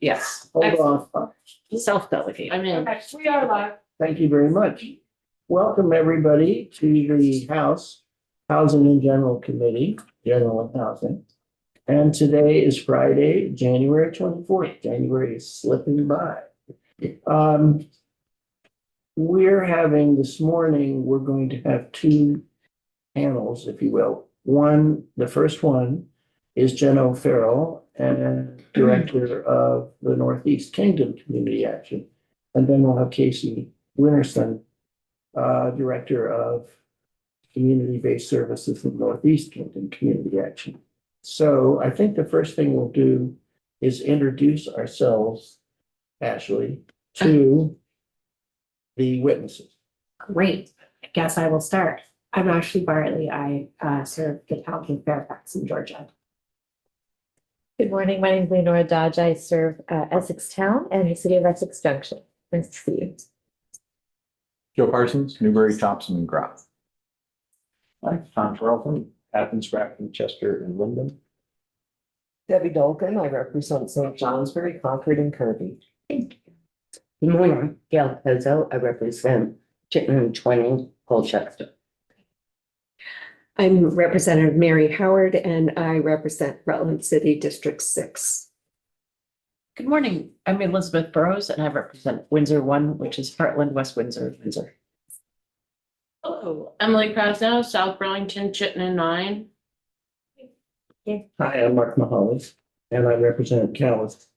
Yes. Hold on. Self-delegate. I'm in. Okay, we are live. Thank you very much. Welcome, everybody, to the House Housing and General Committee, General and Housing. And today is Friday, January 24th. January is slipping by. We're having this morning, we're going to have two panels, if you will. The first one is Jen O'Farrell, and Director of the Northeast Kingdom Community Action. And then we'll have Casey Winterson, Director of Community-Based Services in Northeast Kingdom Community Action. So I think the first thing we'll do is introduce ourselves, Ashley, to the witnesses. Great. I guess I will start. I'm Ashley Bartley. I serve the county of Fairfax in Georgia. Good morning. My name is Leonora Dodge. I serve Essex Town and the city of Essex Junction. Nice to see you. Joe Parsons, Newbury, Thompson, and Groff. Hi, Tom Charlton, Athens, Grafton, Chester, and Linden. Debbie Dolkin, I represent St. Johnsbury, Concord, and Kirby. Good morning, Gail Pezzo. I represent Chittenden, Twining, Colchester. I'm Representative Mary Howard and I represent Rutland City District 6. Good morning. I'm Elizabeth Burrows and I represent Windsor 1, which is Heartland, West Windsor, Windsor. Hello, Emily Krasnow, South Burlington, Chittenden 9. Hi, I'm Mark Mahali, and I represent Callis,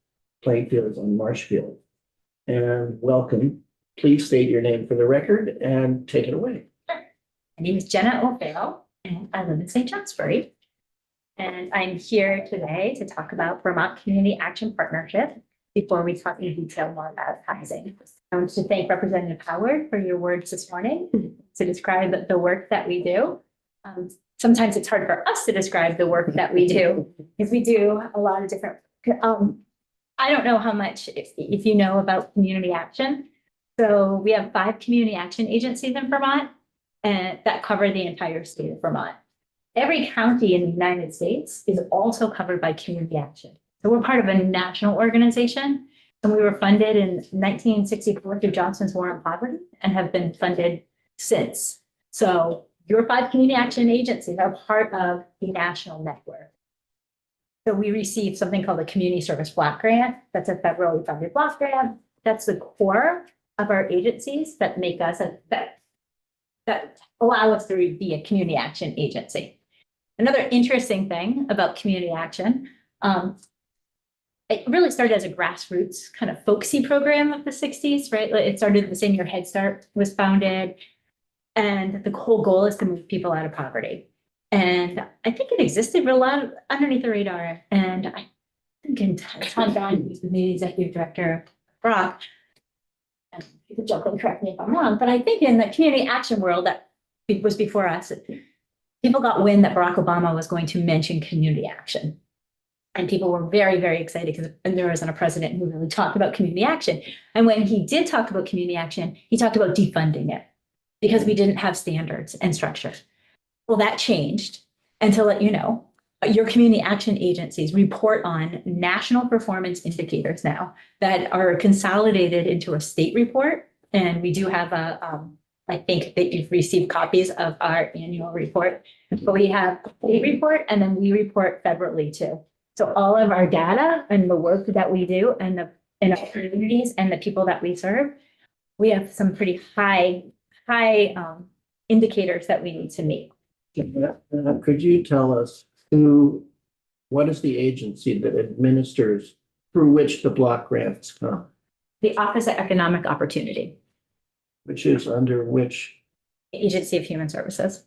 Plainfield, and Marshfield. And welcome. Please state your name for the record and take it away. My name is Jenna O'Farrell and I live in St. Johnsbury. And I'm here today to talk about Vermont Community Action Partnership before we talk in detail more about housing. I want to thank Representative Howard for your words this morning to describe the work that we do. Sometimes it's hard for us to describe the work that we do because we do a lot of different, I don't know how much if you know about community action. So we have 5 community action agencies in Vermont and that cover the entire state of Vermont. Every county in the United States is also covered by community action. So we're part of a national organization and we were funded in 1964 through Johnson's War on Poverty and have been funded since. So your 5 community action agencies are part of the national network. So we received something called the Community Service Block Grant. That's a federally funded block grant. That's the core of our agencies that make us that allow us to be a community action agency. Another interesting thing about community action, it really started as a grassroots kind of folksy program of the 60s, right? It started the same year Head Start was founded. And the whole goal is to move people out of poverty. And I think it existed for a lot of underneath the radar. And I think Tom Don, who's the new executive director of Brock, and you can jump in and correct me if I'm wrong, but I think in the community action world that was before us, people got wind that Barack Obama was going to mention community action. And people were very, very excited because there wasn't a president who really talked about community action. And when he did talk about community action, he talked about defunding it because we didn't have standards and structure. Well, that changed. And to let you know, your community action agencies report on national performance indicators now that are consolidated into a state report. And we do have I think that you've received copies of our annual report, but we have a state report and then we report federally too. So all of our data and the work that we do and in our communities and the people that we serve, we have some pretty high indicators that we need to meet. Could you tell us what is the agency that administers through which the block grants come? The Office of Economic Opportunity. Which is under which? Agency of Human Services.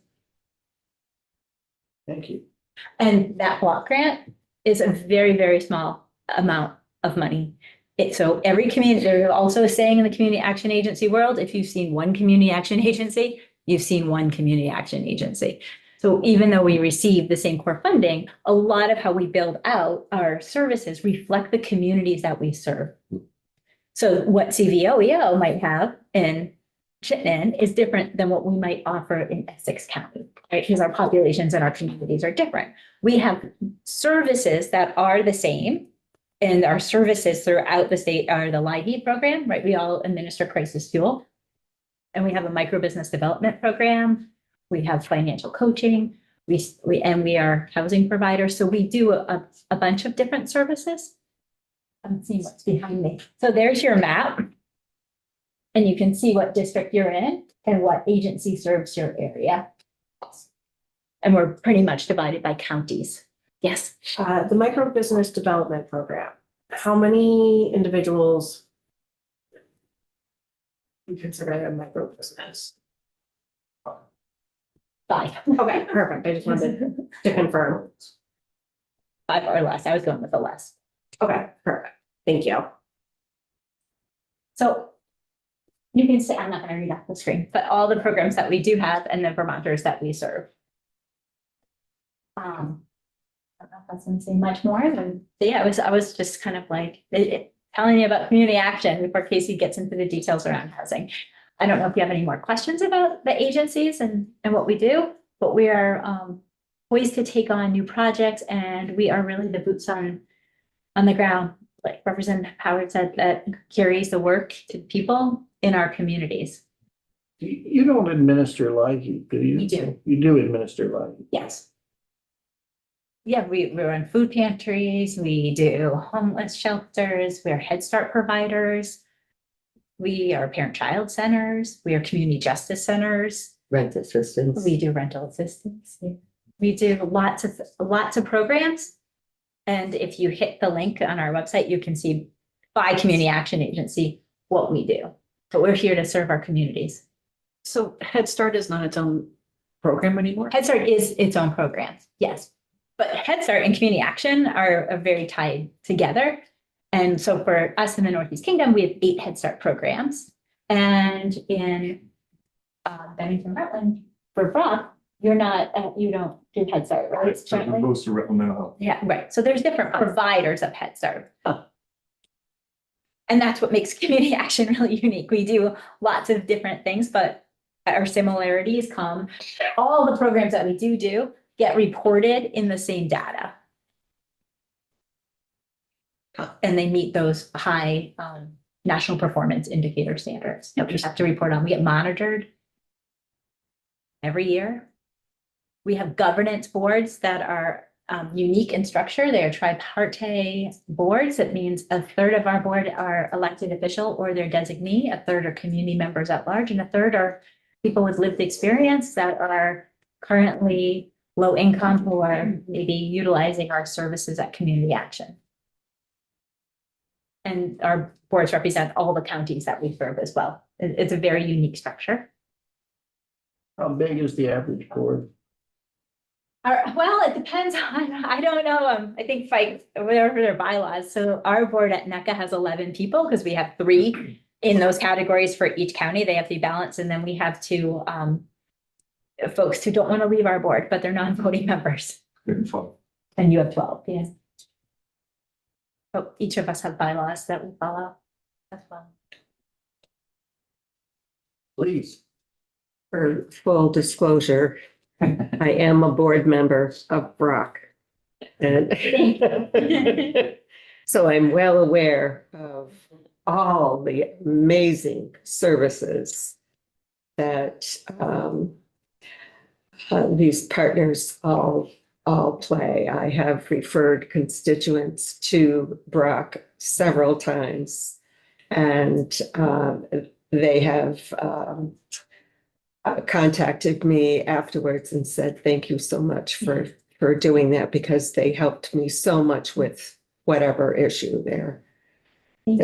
Thank you. And that block grant is a very, very small amount of money. So every community, there's also a saying in the community action agency world, if you've seen one community action agency, you've seen one community action agency. So even though we receive the same core funding, a lot of how we build out our services reflect the communities that we serve. So what CVOEO might have in Chittenden is different than what we might offer in Essex County, right? Because our populations and our communities are different. We have services that are the same, And our services throughout the state are the LIHEAP program, right? We all administer crisis fuel. And we have a micro business development program. We have financial coaching. We are housing providers. So we do a bunch of different services. I'm seeing what's behind me. So there's your map. And you can see what district you're in and what agency serves your area. And we're pretty much divided by counties. Yes. The micro business development program, how many individuals you consider a micro business? Five. Okay, perfect. I just wanted to confirm. 5 or less. I was going with the less. Okay, perfect. Thank you. So you can say, I'm not going to read off the screen, but all the programs that we do have and the Vermonters that we serve. I don't know if that's going to say much more than, yeah, I was just kind of like telling you about community action before Casey gets into the details around housing. I don't know if you have any more questions about the agencies and what we do, but we are poised to take on new projects, and we are really the boots on the ground, like Representative Howard said, that carries the work to people in our communities. You don't administer LIHEAP, do you? We do. You do administer LIHEAP. Yes. Yeah, we run food pantries, we do homeless shelters, we're Head Start providers. We are parent-child centers, we are community justice centers, Rent assistance. we do rental assistance. Yeah. We do lots of programs. And if you hit the link on our website, you can see by community action agency what we do. But we're here to serve our communities. So Head Start is not its own program anymore? Head Start is its own program, yes. But Head Start and community action are very tied together. And so for us in the Northeast Kingdom, we have 8 Head Start programs. And in Bennington, Rutland, for Brock, you don't do Head Start, right? It's jointly? Goes to Rutland Mental Health. Yeah, right. So there's different providers of Head Start. And that's what makes community action really unique. We do lots of different things, but our similarities come, all the programs that we do get reported in the same data. And they meet those high national performance indicator standards that we have to report on. We get monitored every year. We have governance boards that are unique in structure. They are tripartite boards. That means a third of our board are elected official or their designee, a third are community members at large, and a third are people with lived experience that are currently low income who are maybe utilizing our services at community action. And our boards represent all the counties that we serve as well. It's a very unique structure. How big is the average board? Well, it depends on, I don't know, I think whatever their bylaws. So our board at NECA has 11 people because we have 3 in those categories for each county. They have to be balanced. And then we have 2 folks who don't want to leave our board, but they're non-voting members. Good fun. And you have 12, yeah. So each of us have bylaws that we follow as well. Please. For full disclosure, I am a board member of Brock. And so I'm well aware of all the amazing services that these partners all play. I have referred constituents to Brock several times, and they have contacted me afterwards and said, thank you so much for doing that, because they helped me so much with whatever issue they're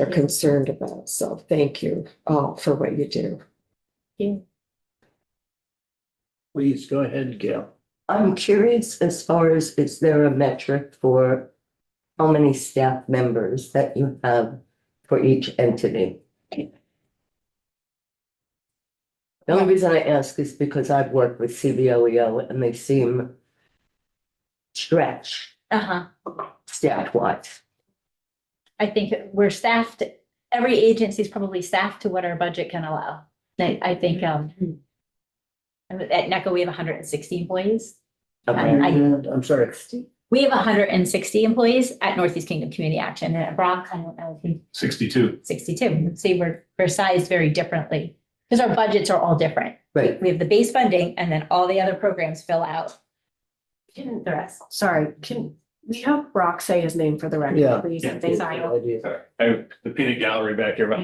concerned about. So thank you all for what you do. Please go ahead, Gail. I'm curious as far as, is there a metric for how many staff members that you have for each entity? The only reason I ask is because I've worked with CBOEO and they seem stretched staff-wise. I think we're staffed, every agency is probably staffed to what our budget can allow. I think at NECA, we have 160 employees. Okay. I'm sorry. We have 160 employees at Northeast Kingdom Community Action, and at Brock, I don't know if you 62. 62. See, we're sized very differently because our budgets are all different. Right. We have the base funding and then all the other programs fill out the rest. Sorry, can we have Brock say his name for the Yeah. record, please? Yeah. And thank Sorry. you. Idea. Sorry, I have the peanut gallery back here, but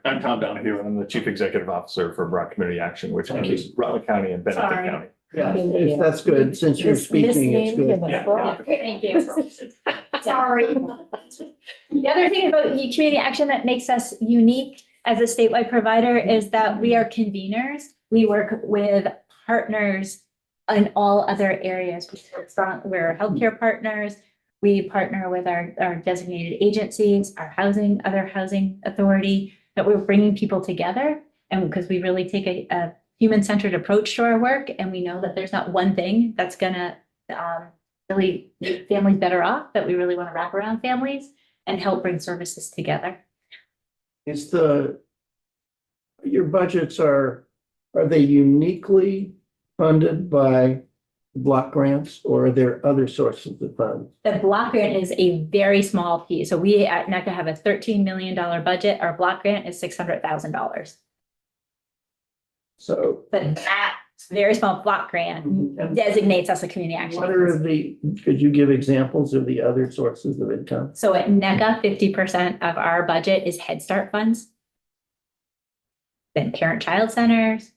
I'm Tom Donahue. I'm the Chief Executive Officer for Brock Community Action, which Thank covers Rutland County and Benefit Sorry. County. Yeah, if that's good, since you're speaking, it's good. Yeah. Thank you. Sorry. The other thing about community action that makes us unique as a statewide provider is that we are conveners. We work with partners in all other areas. We're healthcare partners. We partner with our designated agencies, our other housing authority, that we're bringing people together. And because we really take a human-centered approach to our work, and we know that there's not one thing that's gonna really make families better off, that we really want to wrap around families and help bring services together. Is your budgets are they uniquely funded by block grants, or are there other sources of funds? The block grant is a very small piece. So we at NECA have a $13 million budget. Our block grant is $600,000. So But that very small block grant designates us a community action. what are agency. could you give examples of the other sources of income? So at NECA, 50% of our budget is Head Start funds. Then parent-child centers,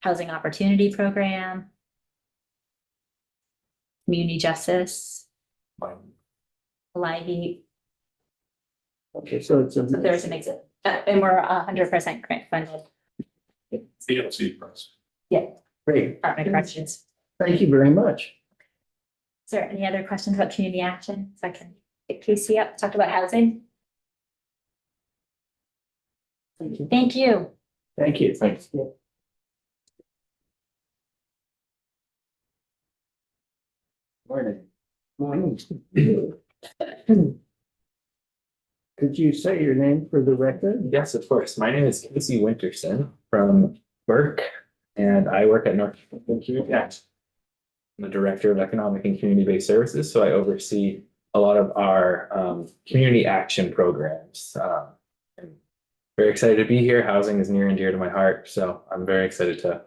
housing opportunity program, community justice, LIHEAP. Okay, so it's a. So there's an exit, and we're 100% grant funded. CLC price. Great, Department of Corrections. thank you very much. Is there any other questions about community action? So I can get Casey up, talk about housing. Thank you. Thank you. Thank you. Thanks. Morning. Morning. Could you say your name for the record? Yes, of course. My name is Casey Winterson from Burke, and I work at North Community Action. I'm the Director of Economic and Community-Based Services, so I oversee a lot of our community action programs. I'm very excited to be here. Housing is near and dear to my heart, so I'm very excited to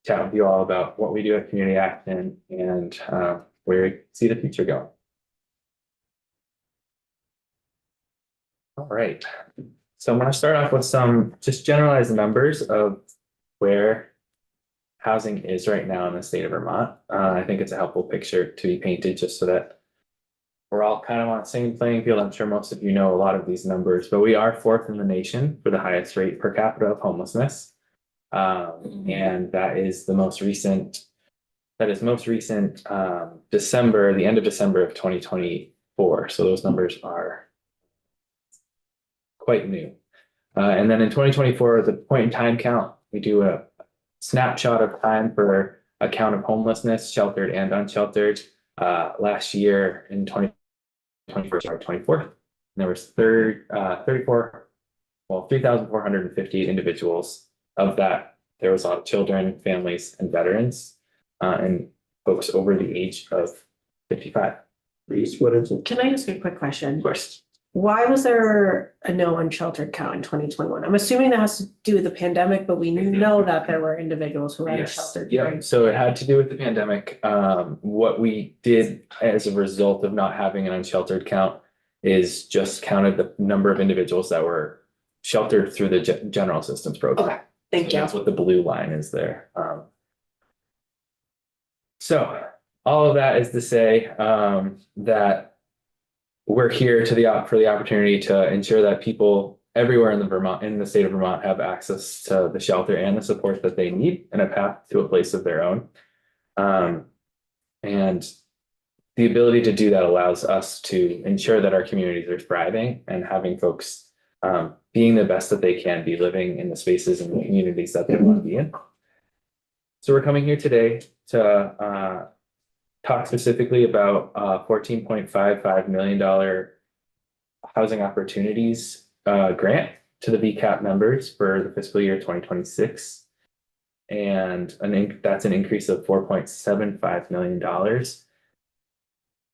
chat with you all about what we do at Community Action and where we see the future going. All right, so I'm going to start off with some just generalized numbers of where housing is right now in the state of Vermont. I think it's a helpful picture to be painted just so that we're all kind of on the same playing field. I'm sure most of you know a lot of these numbers, but we are fourth in the nation for the highest rate per capita of homelessness. And that is the most recent, December, the end of December of 2024. So those numbers are quite new. And then in 2024, the point in time count, we do a snapshot of time for a count of homelessness, sheltered and unsheltered. Last year in 2024, 24th, there was 3,458 individuals. Of that, there was a lot of children, families, and veterans, and folks over the age of 55. Please, what is it? Can I ask a quick question? Of course. Why was there a no unsheltered count in 2021? I'm assuming that has to do with the pandemic, but we know that there were individuals who were Yes, unsheltered. yeah, during- so it had to do with the pandemic. What we did as a result of not having an unsheltered count is just counted the number of individuals that were sheltered through the general assistance program. Okay, thank So you. that's what the blue line is there. So all of that is to say that we're here for the opportunity to ensure that people everywhere in the state of Vermont have access to the shelter and the support that they need and a path to a place of their own. And the ability to do that allows us to ensure that our communities are thriving and having folks being the best that they can be, living in the spaces and the communities that they want to be in. So we're coming here today to talk specifically about $14.55 million housing opportunities grant to the VCAP members for the fiscal year 2026. And that's an increase of $4.75 million.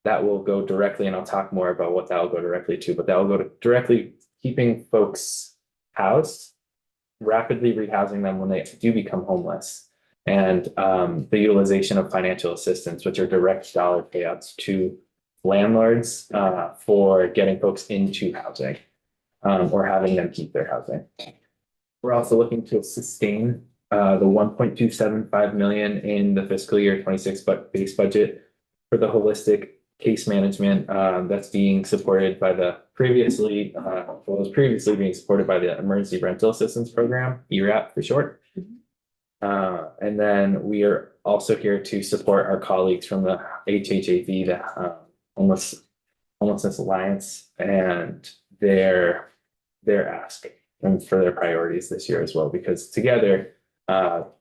that will go directly, and I'll talk more about what that will go directly to, but that will go to directly keeping folks housed, rapidly rehousing them when they do become homeless. And the utilization of financial assistance, which are direct dollar payouts to landlords for getting folks into housing or having them keep their housing. We're also looking to sustain the 1.275 million in the fiscal year 26 base budget for the holistic case management that's being supported by the was previously being supported by the Emergency Rental Assistance Program, ERAP for short. And then we are also here to support our colleagues from the HHAV, the Homelessness Alliance, and their ask and for their priorities this year as well, because together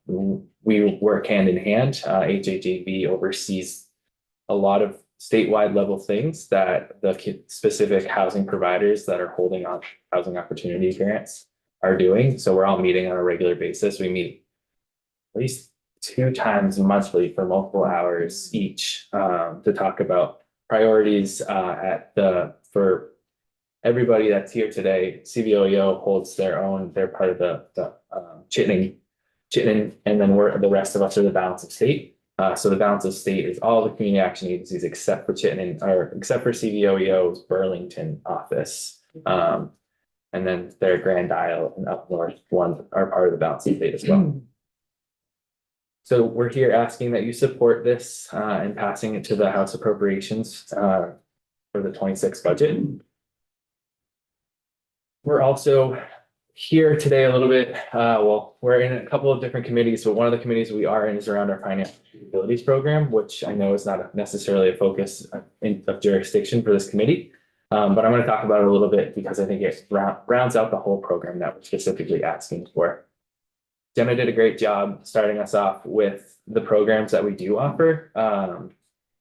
we work hand in hand. HHAV oversees a lot of statewide level things that the specific housing providers that are holding on housing opportunity grants are doing. So we're all meeting on a regular basis. We meet at least 2 times monthly for multiple hours each to talk about priorities for everybody that's here today. CVOEO holds their own, they're part of the Chittenden, and then the rest of us are the balance of state. So the balance of state is all the community action agencies except for Chittenden, or except for CVOEO's Burlington office. And then their Grand Isle and up north one are part of the balance of state as well. So we're here asking that you support this and passing it to the House Appropriations for the 26 budget. We're also here today a little bit, we're in a couple of different committees, but one of the committees we are in is around our financial capabilities program, which I know is not necessarily a focus of jurisdiction for this committee. But I'm going to talk about it a little bit because I think it rounds out the whole program that we're specifically asking for. Jenna did a great job starting us off with the programs that we do offer.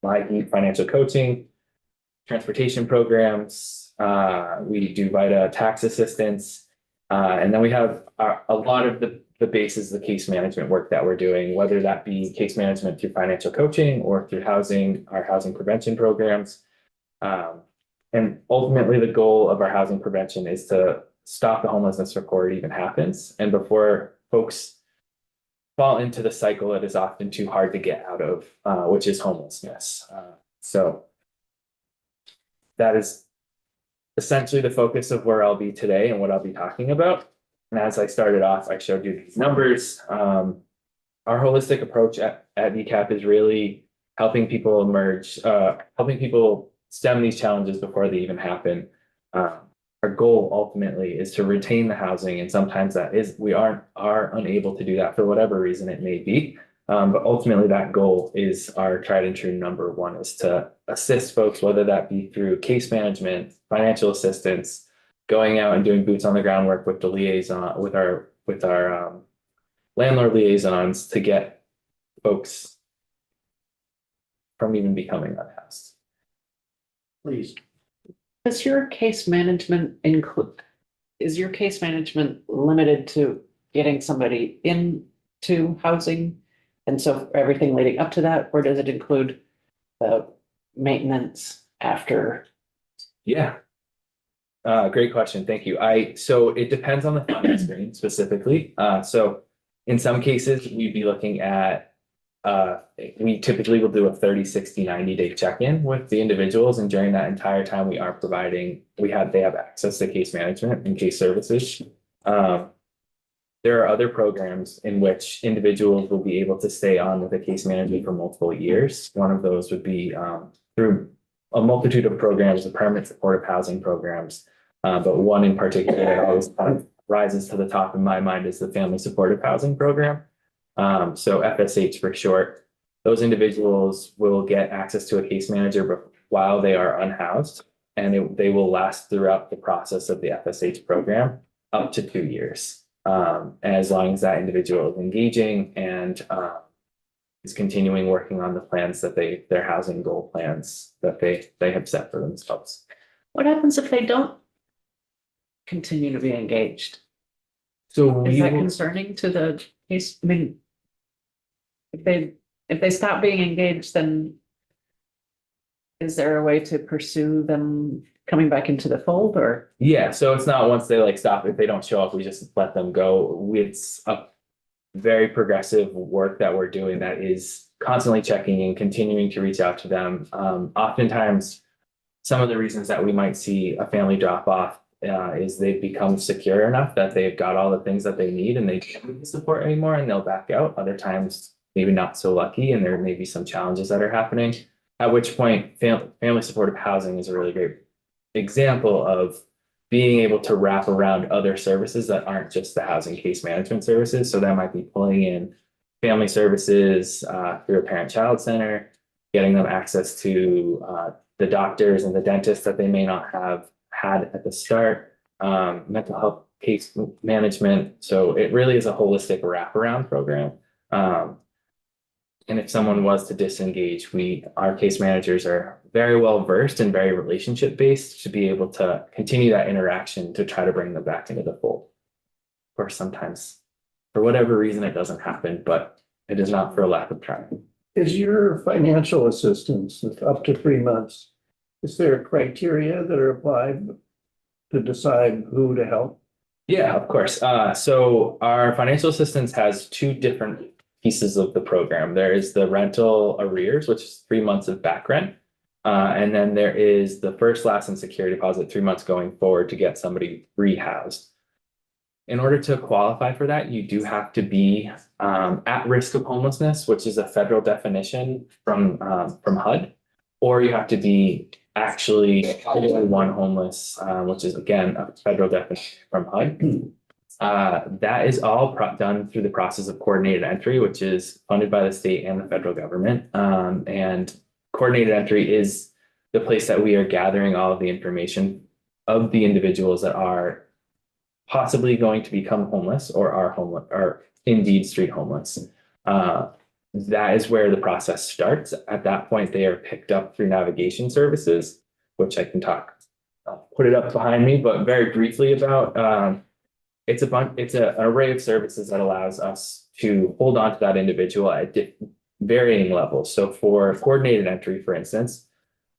Like financial coaching, transportation programs, we do VITA tax assistance, and then we have a lot of the basis of the case management work that we're doing, whether that be case management through financial coaching or through our housing prevention programs. And ultimately, the goal of our housing prevention is to stop the homelessness before it even happens, and before folks fall into the cycle that is often too hard to get out of, which is homelessness. So that is essentially the focus of where I'll be today and what I'll be talking about. And as I started off, I showed you these numbers. Our holistic approach at VCAP is really helping people emerge, helping people stem these challenges before they even happen. Our goal ultimately is to retain the housing, and sometimes that is we are unable to do that for whatever reason it may be. But ultimately, that goal is our tried and true number one, is to assist folks, whether that be through case management, financial assistance, going out and doing boots on the ground work with the liaison, with our landlord liaisons to get folks from even becoming unhoused. Please. Does your case management is your case management limited to getting somebody into housing? And so everything leading up to that, or does it include the maintenance after? Yeah. Great question. Thank you. So it depends on the funding stream specifically. So in some cases, we'd be looking at, we typically will do a 30, 60, 90-day check-in with the individuals. And during that entire time, they have access to case management and case services. There are other programs in which individuals will be able to stay on with a case manager for multiple years. One of those would be through a multitude of programs, the permanent supportive housing programs. But one in particular that always rises to the top in my mind is the family supportive housing program. So FSH for short. Those individuals will get access to a case manager while they are unhoused, and they will last throughout the process of the FSH program up to 2 years. As long as that individual is engaging and is continuing working on the plans that their housing goal plans that they have set for themselves. What happens if they don't continue to be engaged? So Is that concerning to the case? I mean, if they stop being engaged, then is there a way to pursue them coming back into the fold or? Yeah, so it's not once they like stop, if they don't show up, we just let them go. It's a very progressive work that we're doing that is constantly checking and continuing to reach out to them. Oftentimes, some of the reasons that we might see a family drop off is they've become secure enough that they've got all the things that they need and they don't need the support anymore and they'll back out. Other times, maybe not so lucky and there may be some challenges that are happening. At which point, family supportive housing is a really great example of being able to wrap around other services that aren't just the housing case management services. So that might be pulling in family services through a parent-child center, getting them access to the doctors and the dentists that they may not have had at the start, mental health case management. So it really is a holistic wraparound program. And if someone was to disengage, our case managers are very well versed and very relationship based to be able to continue that interaction to try to bring them back into the fold. Of course, sometimes for whatever reason, it doesn't happen, but it is not for a lack of trying. Is your financial assistance up to 3 months? Is there criteria that are applied to decide who to help? Yeah, of course. So our financial assistance has two different pieces of the program. There is the rental arrears, which is 3 months of back rent. And then there is the first, last, and security deposit 3 months going forward to get somebody rehoused. In order to qualify for that, you do have to be at risk of homelessness, which is a federal definition from HUD, or you have to be actually one homeless, which is again a federal definition from HUD. That is all done through the process of coordinated entry, which is funded by the state and the federal government. And coordinated entry is the place that we are gathering all of the information of the individuals that are possibly going to become homeless or are homeless or indeed street homeless. That is where the process starts. At that point, they are picked up through navigation services, which I can put it up behind me, but very briefly about. It's an array of services that allows us to hold on to that individual at varying levels. So for coordinated entry, for instance,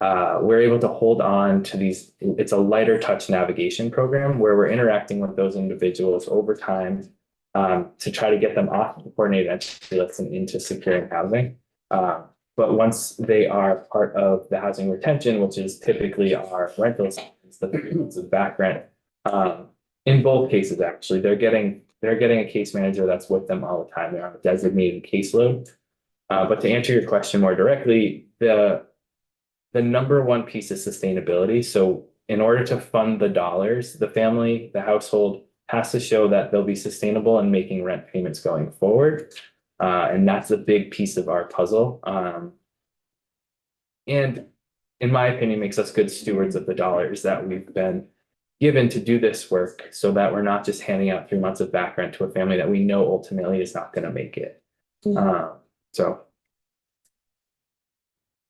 we're able to hold on to these. It's a lighter touch navigation program where we're interacting with those individuals over time to try to get them off the coordinated entry list and into securing housing. But once they are part of the housing retention, which is typically our rental assistance, the 3 months of back rent, in both cases, actually, they're getting a case manager that's with them all the time. They're on a designated caseload. But to answer your question more directly, the number one piece is sustainability. So in order to fund the dollars, the household has to show that they'll be sustainable and making rent payments going forward. And that's a big piece of our puzzle. And in my opinion, makes us good stewards of the dollars that we've been given to do this work so that we're not just handing out 3 months of back rent to a family that we know ultimately is not going to make it. So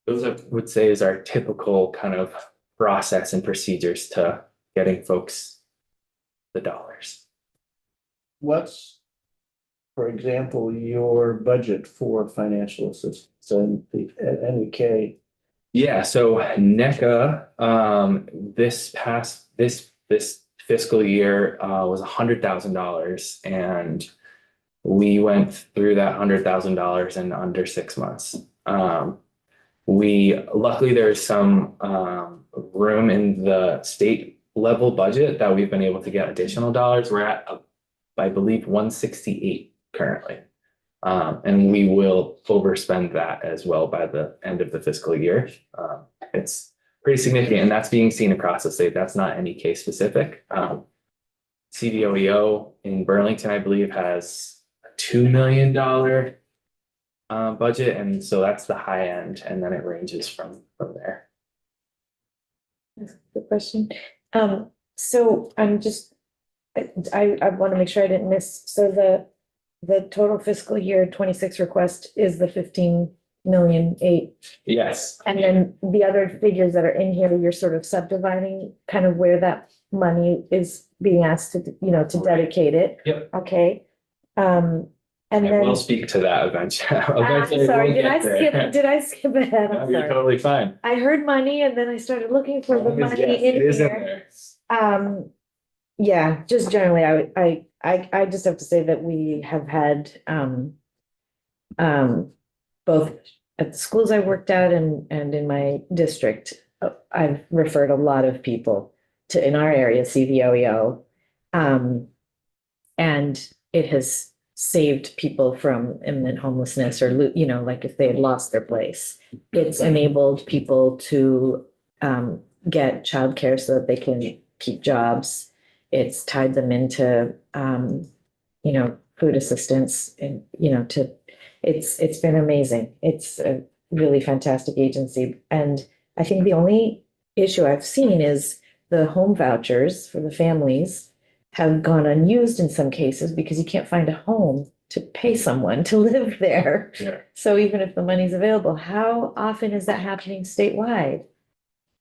those I would say is our typical kind of process and procedures to getting folks the dollars. What's, for example, your budget for financial assistance and the NEK? Yeah, so NECA, this fiscal year was $100,000, and we went through that $100,000 in under 6 months. Luckily there's some room in the state level budget that we've been able to get additional dollars. We're at, I believe, 168 currently. And we will overspend that as well by the end of the fiscal year. It's pretty significant, and that's being seen across the state. That's not any case specific. CDOEO in Burlington, I believe, has a $2 million budget, and so that's the high end, and then it ranges from there. Good question. So I'm just, I want to make sure I didn't miss, so the total fiscal year 26 request is the 15,000,008. Yes. And then the other figures that are in here, you're sort of subdividing kind of where that money is being asked to, to dedicate it. Yep. Okay. And I then, will speak to that eventually. sorry, did I skip ahead? No, I'm you're sorry. totally fine. I heard money and then I started looking for the money Yes, in it is in here. there. Yeah, just generally, I just have to say that we have had, both at the schools I worked at and in my district, I've referred a lot of people to, in our area, CVOEO. And it has saved people from imminent homelessness or, like if they had lost their place. It's enabled people to, get childcare so that they can keep jobs. It's tied them into, food assistance and, it's been amazing. It's a really fantastic agency. And I think the only issue I've seen is the home vouchers for the families have gone unused in some cases because you can't find a home to pay someone to live there. Yeah. So even if the money's available, how often is that happening statewide?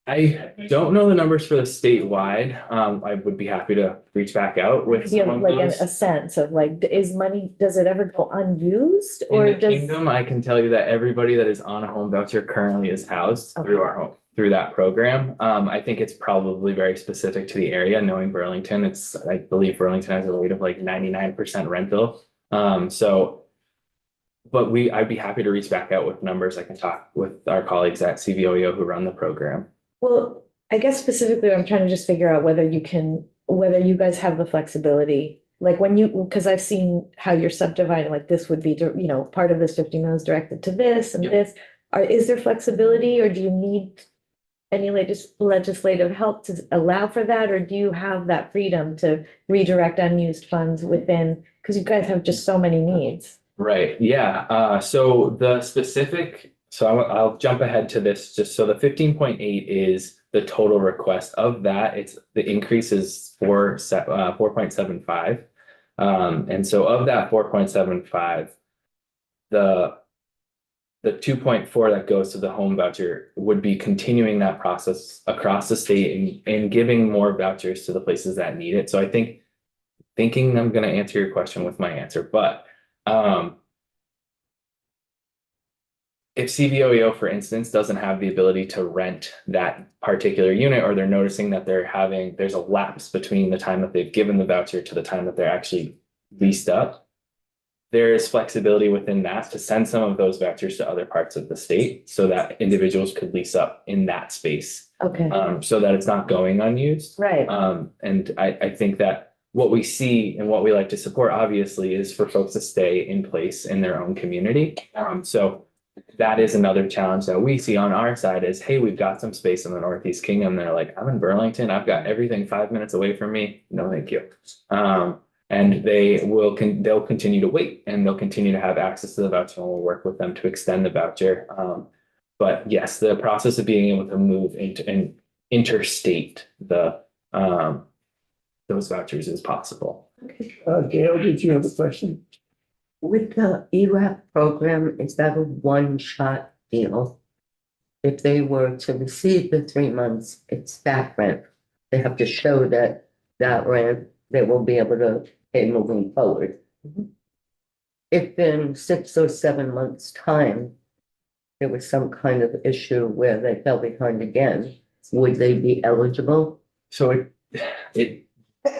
I don't know the numbers for the statewide. I would be happy to reach back out with Do you some have of like those. a sense of like, is money, does it ever go unused or In the does? kingdom, I can tell you that everybody that is on a home voucher currently is housed through our home, through that program. I think it's probably very specific to the area, knowing Burlington. I believe Burlington has a rate of like 99% rental. But I'd be happy to reach back out with numbers. I can talk with our colleagues at CVOEO who run the program. Well, I guess specifically, I'm trying to just figure out whether you guys have the flexibility, like because I've seen how you're subdividing, like this would be, part of this 50 million is directed to this and Yep. this. Is there flexibility or do you need any legislative help to allow for that? Or do you have that freedom to redirect unused funds within, because you guys have just so many needs? Right, yeah, I'll jump ahead to this, just so the 15.8 is the total request. Of that, the increase is 4.75. And so of that 4.75, the 2.4 that goes to the home voucher would be continuing that process across the state and giving more vouchers to the places that need it. So I thinking I'm gonna answer your question with my answer, but if CVOEO, for instance, doesn't have the ability to rent that particular unit, or they're noticing that there's a lapse between the time that they've given the voucher to the time that they're actually leased up, there is flexibility within that to send some of those vouchers to other parts of the state so that individuals could lease up in that space, Okay, so that it's not going unused. right. And I think that what we see and what we like to support, obviously, is for folks to stay in place in their own community. So that is another challenge that we see on our side is, hey, we've got some space in the Northeast Kingdom. They're like, I'm in Burlington. I've got everything 5 minutes away from me. No, thank you. And they'll continue to wait and they'll continue to have access to the voucher, and we'll work with them to extend the voucher. But yes, the process of being able to move into and interstate those vouchers is possible. Gail, did you have a question? With the ERAP program, is that a one-shot deal? If they were to receive the 3 months, it's back rent. They have to show that rent, they will be able to pay moving forward. If in 6 or 7 months' time, there was some kind of issue where they fell behind again, would they be eligible? So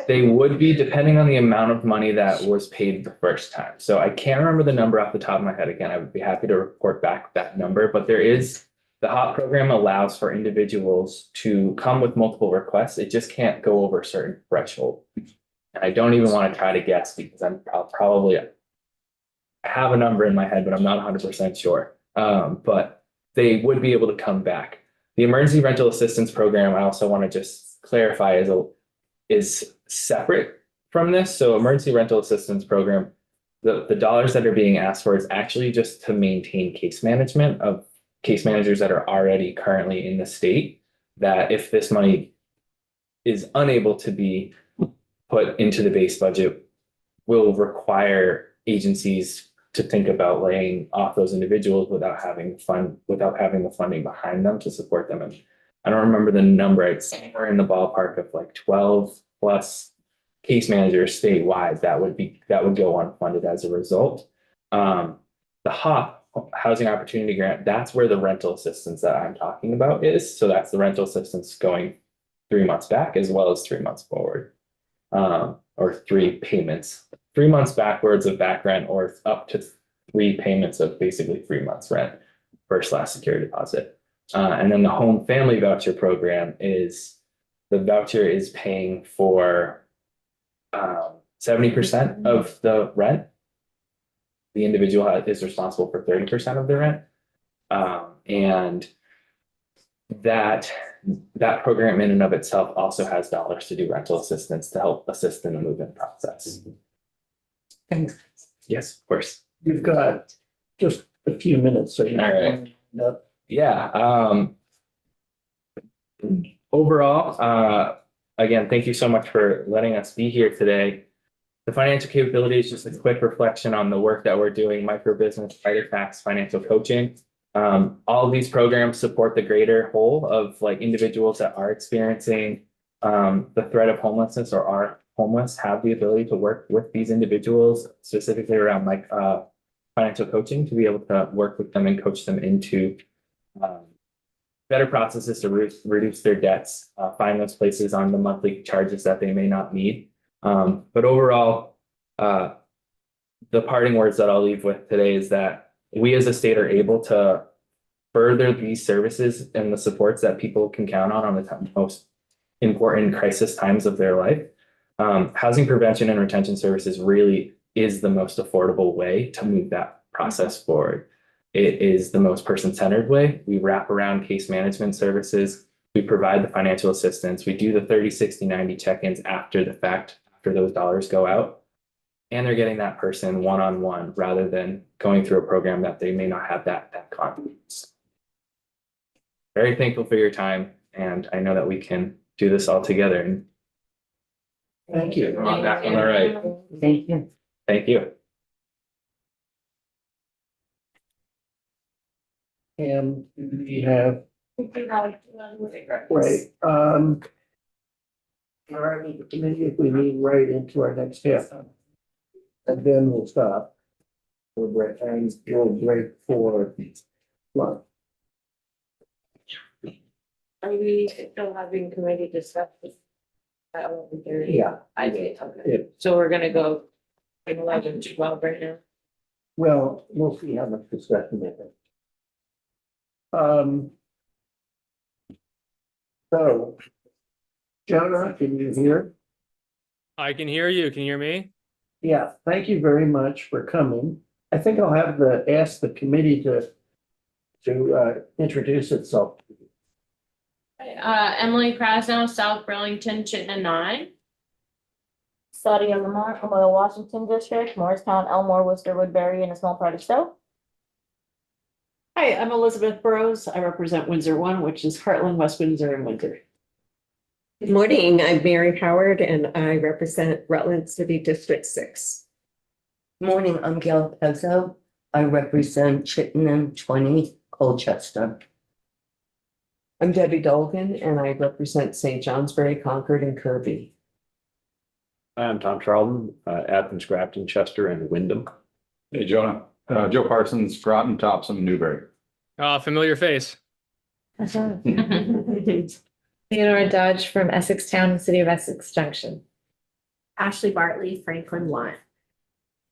they would be, depending on the amount of money that was paid the first time. So I can't remember the number off the top of my head. Again, I would be happy to report back that number, but the HOP program allows for individuals to come with multiple requests. It just can't go over a certain threshold. And I don't even want to try to guess because I have a number in my head, but I'm not 100% sure. But they would be able to come back. The emergency rental assistance program, I also want to just clarify, is separate from this. So emergency rental assistance program, the dollars that are being asked for is actually just to maintain case management of case managers that are already currently in the state, that if this money is unable to be put into the base budget, will require agencies to think about laying off those individuals without having the funding behind them to support them. And I don't remember the number. It's somewhere in the ballpark of like 12 plus case managers statewide that would go unfunded as a result. The HOP, Housing Opportunity Grant, that's where the rental assistance that I'm talking about is. So that's the rental assistance going 3 months back as well as 3 months forward. Or 3 payments, 3 months backwards of back rent or up to 3 payments of basically 3 months rent first last security deposit. And then the home family voucher program is, the voucher is paying for 70% of the rent. The individual is responsible for 30% of the rent. And that program in and of itself also has dollars to do rental assistance to help assist in the move-in process. Thanks. Yes, of course. You've got just a few minutes, so you. All right. No. Yeah. Overall, again, thank you so much for letting us be here today. The financial capability is just a quick reflection on the work that we're doing, microbusiness, fighter tax, financial coaching. All of these programs support the greater whole of like individuals that are experiencing the threat of homelessness or are homeless, have the ability to work with these individuals, specifically around like financial coaching, to be able to work with them and coach them into better processes to reduce their debts, find those places on the monthly charges that they may not need. But overall, the parting words that I'll leave with today is that we as a state are able to further these services and the supports that people can count on the most important crisis times of their life. Housing prevention and retention services really is the most affordable way to move that process forward. It is the most person-centered way. We wrap around case management services. We provide the financial assistance. We do the 30, 60, 90 check-ins after the fact, after those dollars go out. And they're getting that person one-on-one rather than going through a program that they may not have that confidence. Very thankful for your time. And I know that we can do this all together. And Thank you. we're on back on the right. Thank you. Thank you. And we have, right, all right, maybe if we move right into our next half. And then we'll stop. We'll break, and we'll break for lunch. Are we still having committee discussion? At 11:30? Yeah. I did, Yeah. okay. So we're gonna go in 11 to 12 right now? Well, we'll see how much discussion we have. So, Jonah, can you hear? I can hear you. Can you hear me? Yeah, thank you very much for coming. I think I'll have ask the committee to introduce itself. Emily Krasnow, South Burlington, Chittenden 9. Sadia Lamar, Memorial Washington District, Morristown, Elmore, Worcester, Woodbury, and a small part of Stowe. Hi, I'm Elizabeth Burrows. I represent Windsor 1, which is Heartland, West Windsor, and Windsor. Good morning, I'm Mary Howard and I represent Rutland City District 6. Morning, I'm Gail Pezzo. I represent Chittenden 20, Colchester. I'm Debbie Dolgan and I represent St. Johnsbury, Concord, and Kirby. I'm Tom Charlton, Athens, Grafton, Chester, and Wyndham. Hey, Jonah. Joe Parsons, Groton, Topsom, Newbury. Familiar face. Theodore Dodge from Essex Town and City of Essex Junction. Ashley Bartley, Franklin, Lyon.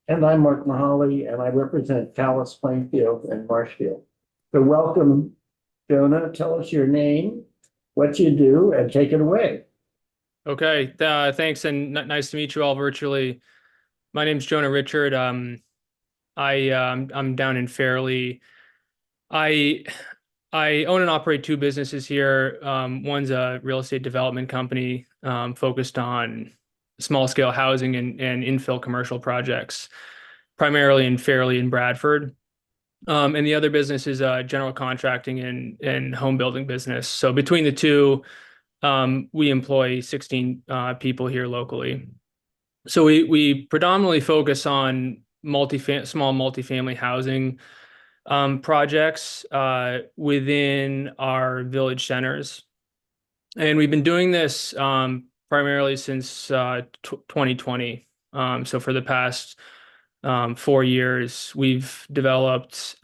And I'm Mark Mahaly, and I represent Calais, Plainfield, and Marshfield. So welcome, Jonah. Tell us your name, what you do, and take it away. Okay, thanks and nice to meet you all virtually. My name's Jonah Richard. I'm down in Fairleigh. I own and operate 2 businesses here. One's a real estate development company focused on small scale housing and infill commercial projects, primarily in Fairleigh and Bradford. And the other business is a general contracting and home building business. So between the two, we employ 16 people here locally. So we predominantly focus on small multifamily housing projects within our village centers. And we've been doing this primarily since 2020. So for the past 4 years, we've developed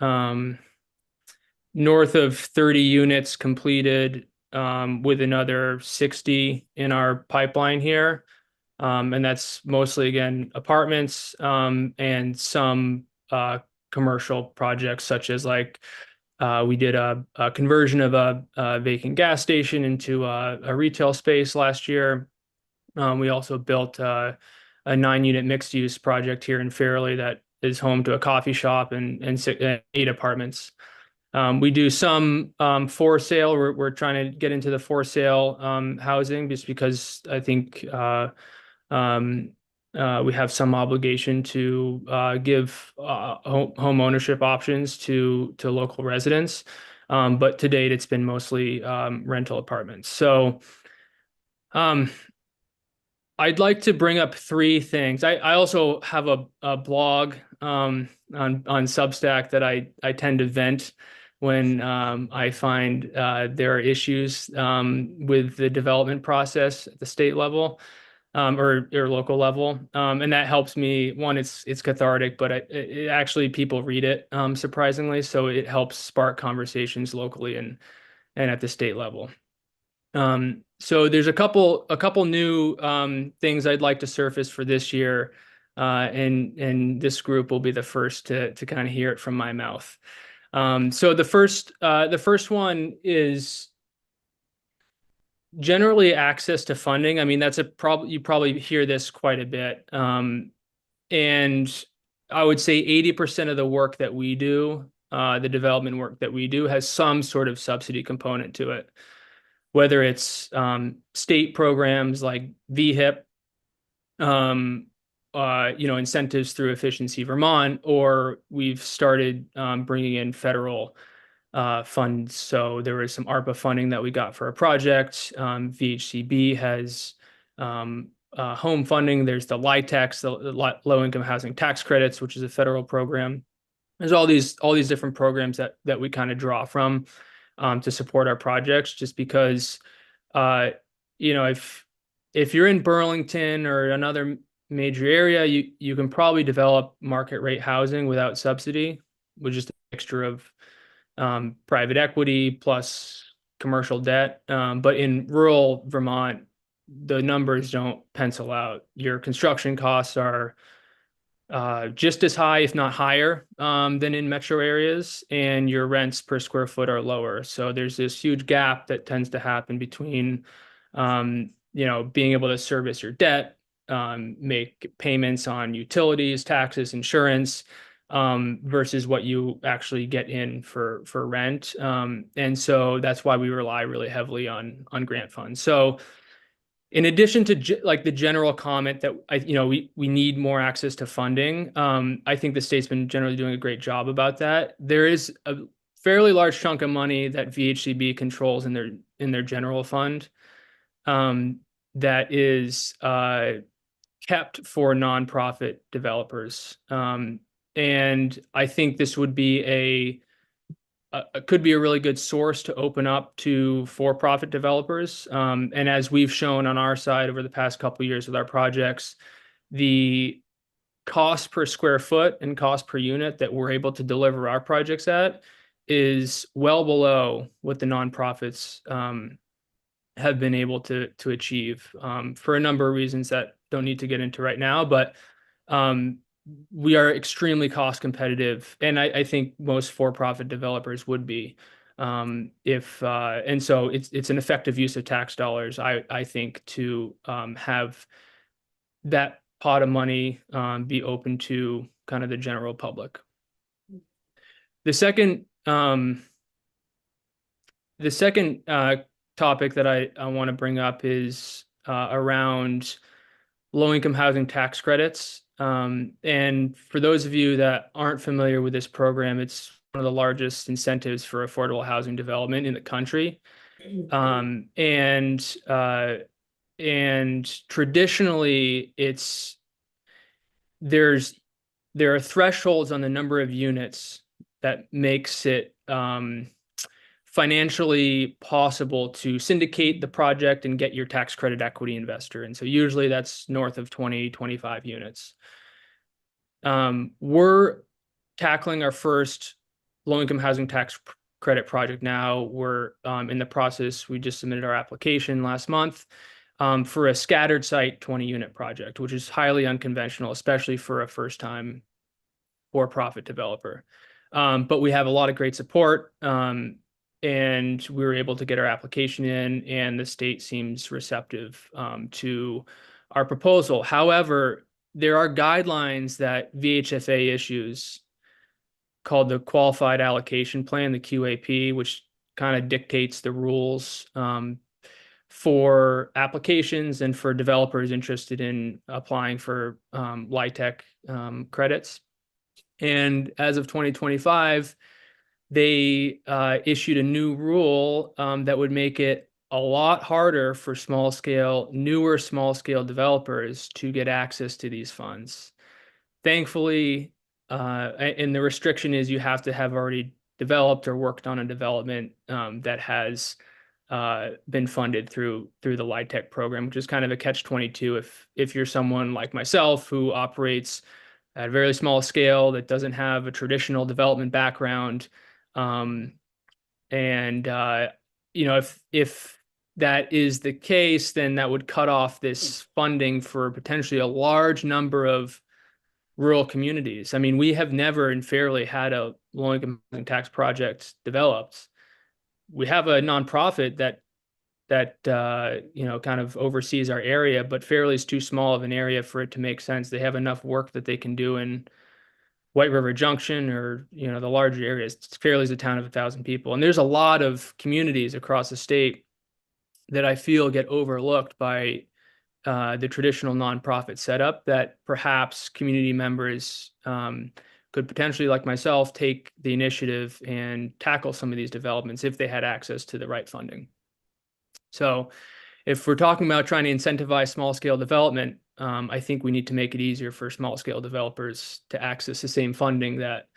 north of 30 units completed, with another 60 in our pipeline here. And that's mostly, again, apartments, and some commercial projects, such as like we did a conversion of a vacant gas station into a retail space last year. We also built a 9-unit mixed-use project here in Fairleigh that is home to a coffee shop and 8 apartments. We do some for sale. We're trying to get into the for sale housing, just because I think we have some obligation to give home ownership options to local residents. But to date, it's been mostly rental apartments. So I'd like to bring up 3 things. I also have a blog on Substack that I tend to vent when I find there are issues with the development process at the state level, or local level. And that helps me. One, it's cathartic, but it actually, people read it, surprisingly. So it helps spark conversations locally and at the state level. So there's a couple new things I'd like to surface for this year, and this group will be the first to kind of hear it from my mouth. So the first one is generally access to funding. I mean, that's you probably hear this quite a bit, and I would say 80% of the work that we do, the development work that we do, has some sort of subsidy component to it. Whether it's state programs like VHIP, incentives through Efficiency Vermont, or we've started bringing in federal funds. So there was some ARPA funding that we got for a project. VHCB has home funding. There's the LIHTC, the Low Income Housing Tax Credits, which is a federal program. There's all these different programs that we kind of draw from to support our projects, just because, if you're in Burlington or another major area, you can probably develop market rate housing without subsidy, with just a mixture of private equity plus commercial debt. But in rural Vermont, the numbers don't pencil out. Your construction costs are just as high, if not higher, than in metro areas, and your rents per square foot are lower. So there's this huge gap that tends to happen between, being able to service your debt, make payments on utilities, taxes, insurance, versus what you actually get in for rent. And so that's why we rely really heavily on grant funds. So in addition to the general comment that we need more access to funding, I think the state's been generally doing a great job about that. There is a fairly large chunk of money that VHCB controls in their general fund, that is kept for nonprofit developers. And I think this would be could be a really good source to open up to for-profit developers. And as we've shown on our side over the past couple of years with our projects, the cost per square foot and cost per unit that we're able to deliver our projects at is well below what the nonprofits have been able to achieve, for a number of reasons that don't need to get into right now. But we are extremely cost competitive, and I think most for-profit developers would be, and so it's an effective use of tax dollars, I think, to have that pot of money be open to kind of the general public. The second topic that I want to bring up is around low-income housing tax credits. And for those of you that aren't familiar with this program, it's one of the largest incentives for affordable housing development in the country. And traditionally, there are thresholds on the number of units that makes it financially possible to syndicate the project and get your tax credit equity investor. And so usually that's north of 20, 25 units. We're tackling our first low-income housing tax credit project now. We're in the process. We just submitted our application last month for a scattered site 20-unit project, which is highly unconventional, especially for a first-time for-profit developer. But we have a lot of great support, and we were able to get our application in, and the state seems receptive to our proposal. However, there are guidelines that VHFA issues called the Qualified Allocation Plan, the QAP, which kind of dictates the rules for applications and for developers interested in applying for LIHTC credits. And as of 2025, they issued a new rule that would make it a lot harder for newer small scale developers to get access to these funds. Thankfully, and the restriction is you have to have already developed or worked on a development that has been funded through the LIHTC program, which is kind of a catch-22 if you're someone like myself who operates at a very small scale that doesn't have a traditional development background. If that is the case, then that would cut off this funding for potentially a large number of rural communities. I mean, we have never in Fairleigh had a low-income tax project developed. We have a nonprofit that kind of oversees our area, but Fairleigh is too small of an area for it to make sense. They have enough work that they can do in White River Junction or, the larger areas. Fairleigh is a town of 1,000 people. And there's a lot of communities across the state that I feel get overlooked by the traditional nonprofit setup that perhaps community members could potentially, like myself, take the initiative and tackle some of these developments if they had access to the right funding. So if we're talking about trying to incentivize small scale development, I think we need to make it easier for small scale developers to access the same funding that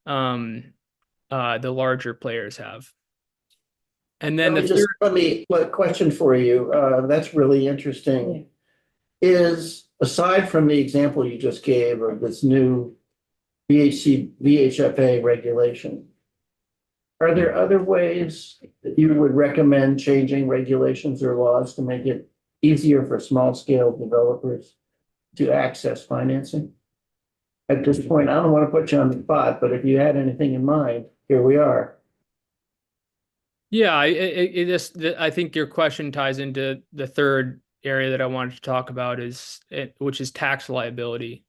the larger players have. And then question for you. That's really interesting. Is aside from the example you just gave of this new VHFA regulation, are there other ways that you would recommend changing regulations or laws to make it easier for small scale developers to access financing? At this point, I don't want to put you on the spot, but if you had anything in mind, here we are. Yeah, I think your question ties into the third area that I wanted to talk about, which is tax liability,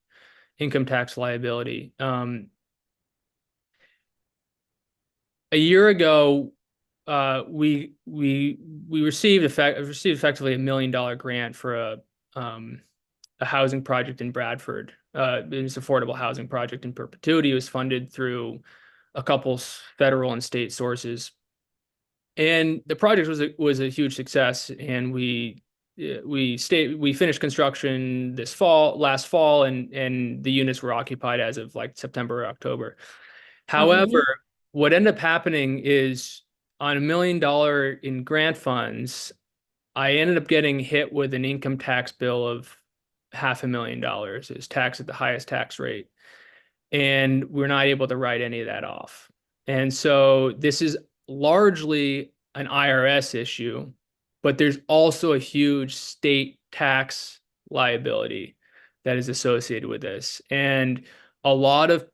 income tax liability. A year ago, we received effectively $1 million grant for a housing project in Bradford. It was an affordable housing project in perpetuity. It was funded through a couple federal and state sources. And the project was a huge success, and we finished construction last fall, and the units were occupied as of like September or October. However, what ended up happening is on $1 million in grant funds, I ended up getting hit with an income tax bill of $500,000. It was taxed at the highest tax rate, and we're not able to write any of that off. And so this is largely an IRS issue, but there's also a huge state tax liability that is associated with this. And a lot of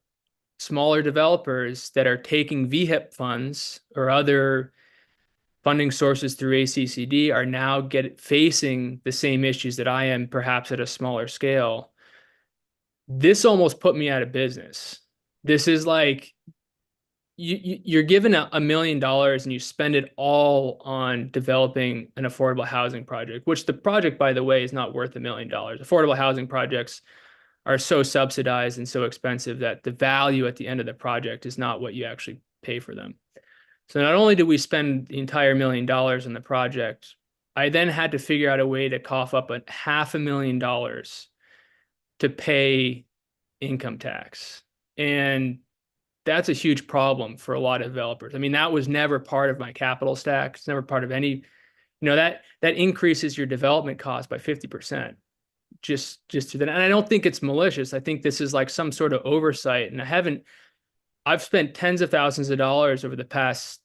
smaller developers that are taking VHIP funds or other funding sources through ACCD are now facing the same issues that I am, perhaps at a smaller scale. This almost put me out of business. This is like, you're given $1 million and you spend it all on developing an affordable housing project, which the project, by the way, is not worth $1 million. Affordable housing projects are so subsidized and so expensive that the value at the end of the project is not what you actually pay for them. So not only did we spend the entire $1 million on the project, I then had to figure out a way to cough up $500,000 to pay income tax. And that's a huge problem for a lot of developers. I mean, that was never part of my capital stack. It's never part of any, that increases your development cost by 50%. just to that. And I don't think it's malicious. I think this is like some sort of oversight. And I've spent tens of thousands of dollars over the past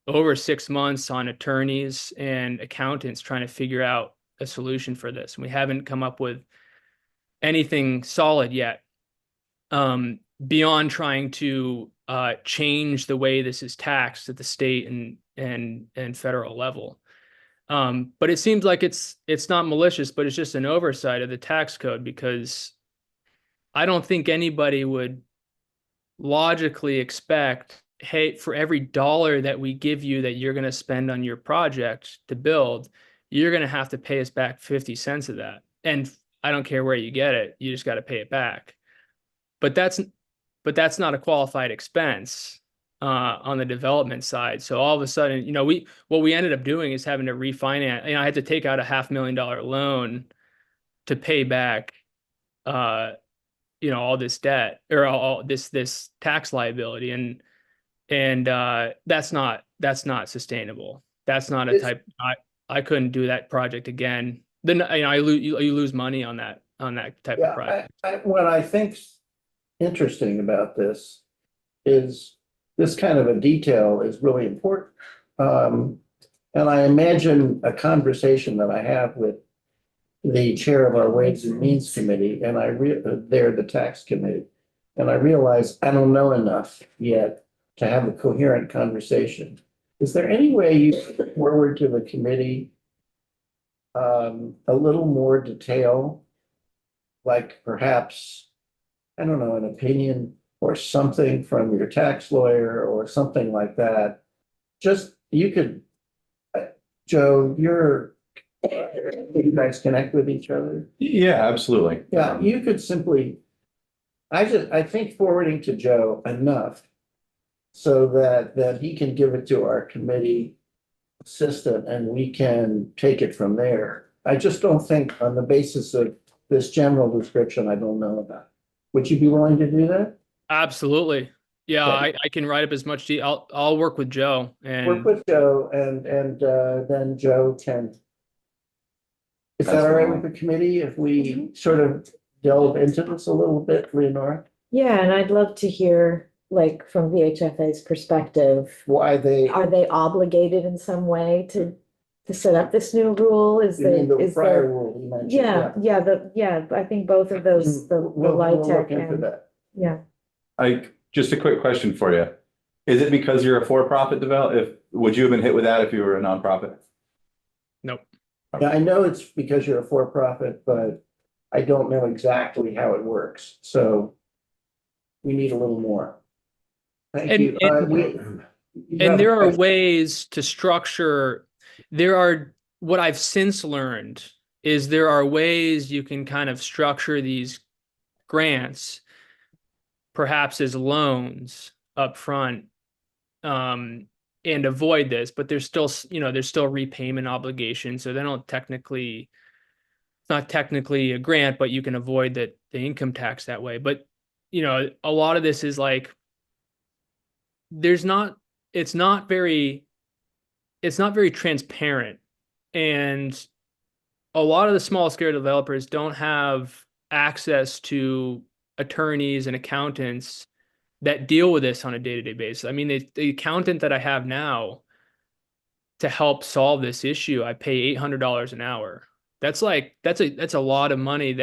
over 6 months on attorneys and accountants trying to figure out a solution for this. And we haven't come up with anything solid yet, beyond trying to change the way this is taxed at the state and federal level. But it seems like it's not malicious, but it's just an oversight of the tax code, because I don't think anybody would logically expect, hey, for every dollar that we give you that you're going to spend on your project to build, you're going to have to pay us back 50 cents of that. And I don't care where you get it, you just got to pay it back. But that's not a qualified expense on the development side. So all of a sudden, what we ended up doing is having to refinance. I had to take out a $500,000 loan to pay back, all this debt, or all this tax liability, and that's not sustainable. That's not a type. I couldn't do that project again. Then you lose money on that type of project. What I think's interesting about this is this kind of a detail is really important. And I imagine a conversation that I have with the chair of our Ways and Means Committee, and they're the tax committee. And I realize I don't know enough yet to have a coherent conversation. Is there any way you put forward to the committee a little more detail, like perhaps, I don't know, an opinion or something from your tax lawyer or something like that? Just, you could, Joe, you guys connect with each other? Yeah, absolutely. Yeah, you could simply, I think forwarding to Joe enough so that he can give it to our committee assistant and we can take it from there. I just don't think on the basis of this general description, I don't know about. Would you be willing to do that? Absolutely. Yeah, Okay. I can write up as much detail. I'll work with Joe and Work with Joe and then Joe can. Is that all right with the committee if we sort of delve into this a little bit, Leonora? Yeah, and I'd love to hear, like, from VHFA's perspective, Why they, are they obligated in some way to set up this new rule? Is you mean the is prior there? rule you mentioned? Yeah, I think both of those, the We'll light look tech into and, that. yeah. Just a quick question for you. Is it because you're a for-profit would you have been hit with that if you were a nonprofit? nope. Yeah, I know it's because you're a for-profit, but I don't know exactly how it works, so we need a little more. Thank And- you. And there are ways to structure, what I've since learned is there are ways you can kind of structure these grants, perhaps as loans up front, and avoid this, but there's still repayment obligations. So they don't it's not technically a grant, but you can avoid the income tax that way. But, a lot of this is like, it's not very transparent, and a lot of the small scale developers don't have access to attorneys and accountants that deal with this on a day-to-day basis. I mean, the accountant that I have now to help solve this issue, I pay $800 an hour. That's a lot of money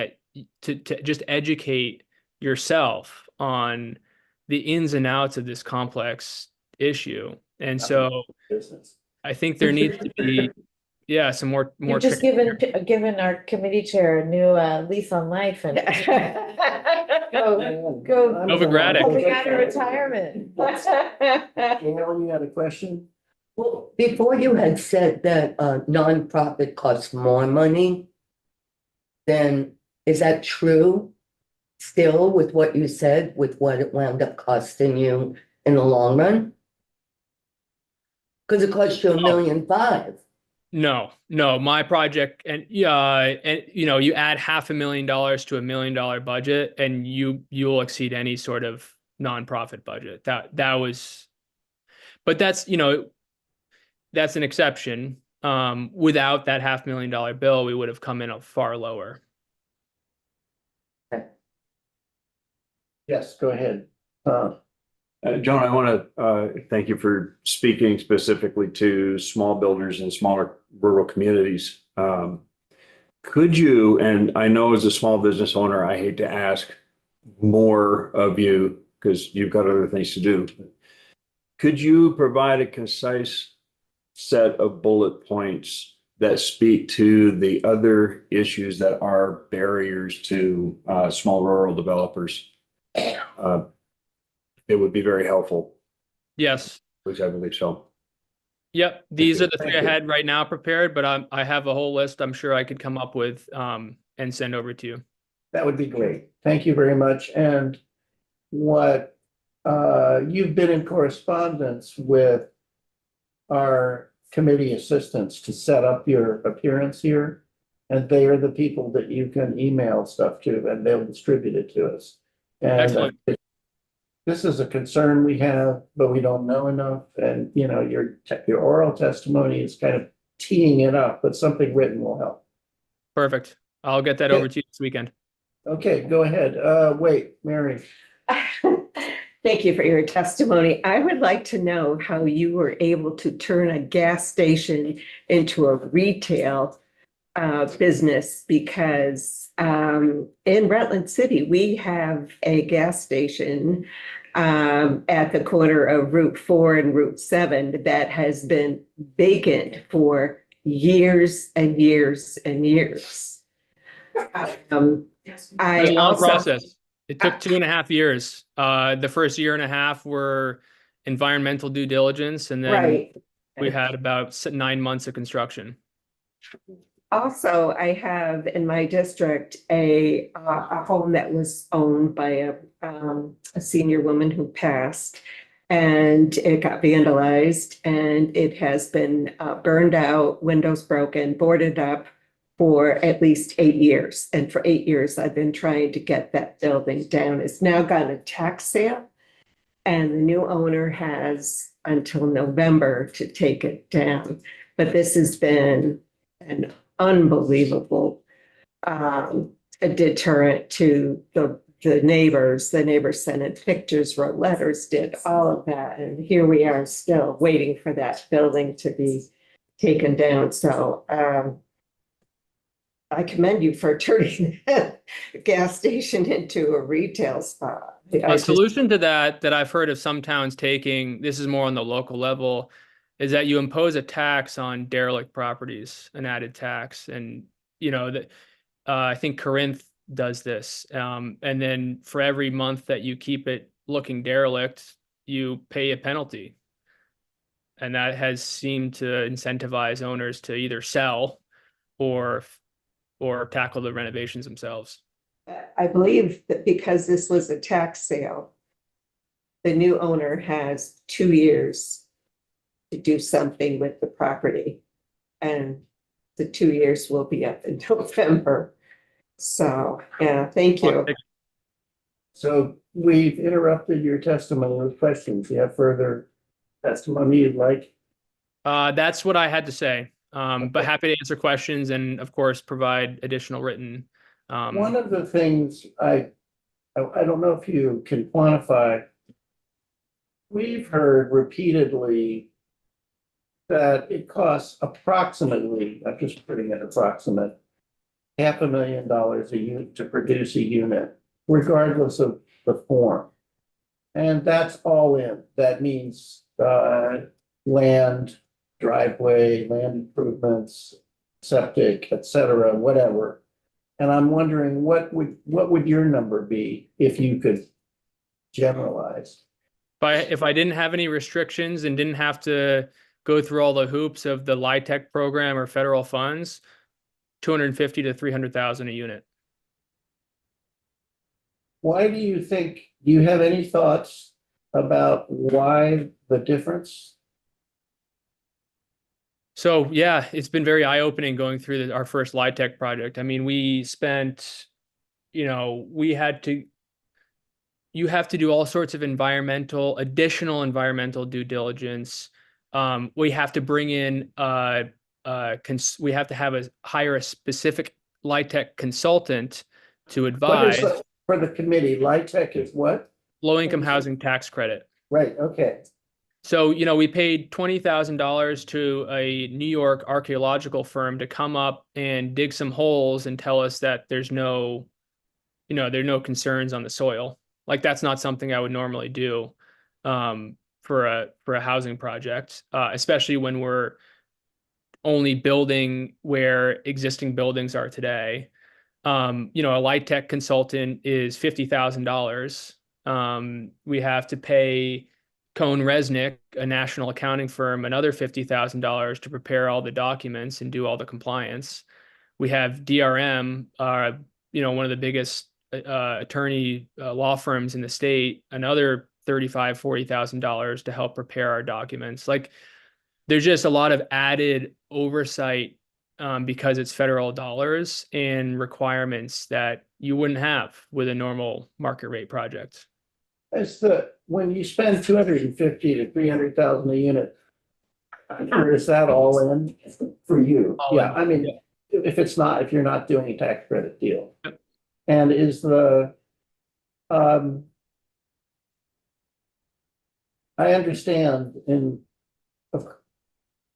to just educate yourself on the ins and outs of this complex issue. And so I think there needs to be, some more. You've just given our committee chair a new lease on life and go Novogradac. coming out of retirement. Gail, you had a question? Well, before you had said that nonprofit costs more money, then is that true? Still with what you said, with what it wound up costing you in the long run? Because it cost you $1.5 million. No, my project, and you add $500,000 to $1 million budget and you'll exceed any sort of nonprofit budget. That was, but that's an exception. Without that $500,000 bill, we would have come in far lower. Yes, go ahead. Joan, I want to thank you for speaking specifically to small builders in smaller rural communities. Could you, and I know as a small business owner, I hate to ask more of you because you've got other things to do. Could you provide a concise set of bullet points that speak to the other issues that are barriers to small rural developers? It would be very helpful, Yes. which I believe so. Yep. These you. are the three Thank I you. had right now prepared, but I have a whole list I'm sure I could come up with and send over to you. That would be great. Thank you very much. And what, you've been in correspondence with our committee assistants to set up your appearance here. And they are the people that you can email stuff to and they'll distribute it to us. And Excellent. this is a concern we have, but we don't know enough. And, you know, your oral testimony is kind of teeing it up, but something written will help. Perfect. I'll get that over to you this weekend. Okay, go ahead. Wait, Mary. Thank you for your testimony. I would like to know how you were able to turn a gas station into a retail business, because in Rutland City, we have a gas station at the corner of Route 4 and Route 7 that has been vacant for years and years and years. I Very long also, process. It took 2.5 years. The first year and a half were environmental due diligence, and then right. we had about 9 months of construction. Also, I have in my district a home that was owned by a senior woman who passed, and it got vandalized, and it has been burned out, windows broken, boarded up for at least 8 years. And for 8 years, I've been trying to get that building down. It's now got a tax sale, and the new owner has until November to take it down. But this has been an unbelievable a deterrent to the neighbors. The neighbors sent in pictures, wrote letters, did all of that. And here we are still waiting for that building to be taken down. So I commend you for turning the gas station into a retail spot. A solution to that I've heard of some towns taking, this is more on the local level, is that you impose a tax on derelict properties, an added tax. And, you know, that I think Corinth does this. And then for every month that you keep it looking derelict, you pay a penalty. And that has seemed to incentivize owners to either sell or tackle the renovations themselves. I believe that because this was a tax sale, the new owner has 2 years to do something with the property. And the 2 years will be up in November. So, yeah, thank you. So we've interrupted your testimony with questions. Do you have further testimony you'd like? That's what I had to say. But happy to answer questions and of course provide additional written. One of the things I don't know if you can quantify. We've heard repeatedly that it costs approximately, I'm just putting it approximate, $500,000 a unit to produce a unit, regardless of the form. And that's all in. That means land, driveway, land improvements, septic, et cetera, whatever. And I'm wondering what would your number be if you could generalize? If I didn't have any restrictions and didn't have to go through all the hoops of the LIHTC program or federal funds, 250 to 300,000 a unit. Why do you have any thoughts about why the difference? So yeah, it's been very eye-opening going through our first LIHTC project. I mean, we spent, you have to do all sorts of additional environmental due diligence. We have to bring in, hire a specific LIHTC consultant to advise. for the committee, LIHTC is what? Low-income housing tax credit. Right, okay. So, we paid $20,000 to a New York archaeological firm to come up and dig some holes and tell us that there's no concerns on the soil. Like, that's not something I would normally do for a housing project, especially when we're only building where existing buildings are today. A LIHTC consultant is $50,000. We have to pay Cohn Resnick, a national accounting firm, another $50,000 to prepare all the documents and do all the compliance. We have DRM, one of the biggest attorney law firms in the state, another $35,000-$40,000 to help prepare our documents. Like, there's just a lot of added oversight because it's federal dollars and requirements that you wouldn't have with a normal market rate project. When you spend 250 to 300,000 a unit, or is that all in for you? All Yeah, in. I mean, if you're not doing a tax credit deal. Yep. And is I understand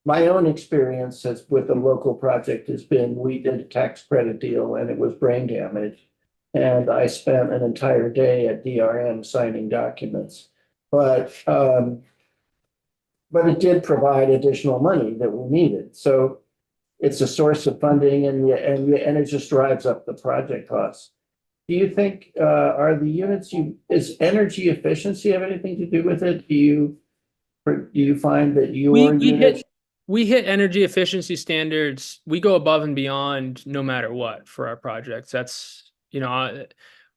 my own experience with a local project has been, we did a tax credit deal and it was brain damage. And I spent an entire day at DRM signing documents, but it did provide additional money that we needed. So it's a source of funding, and it just drives up the project costs. Do you think are the units is energy efficiency have anything to do with it? Do you find that your units? We hit energy efficiency standards. We go above and beyond no matter what for our projects. That's,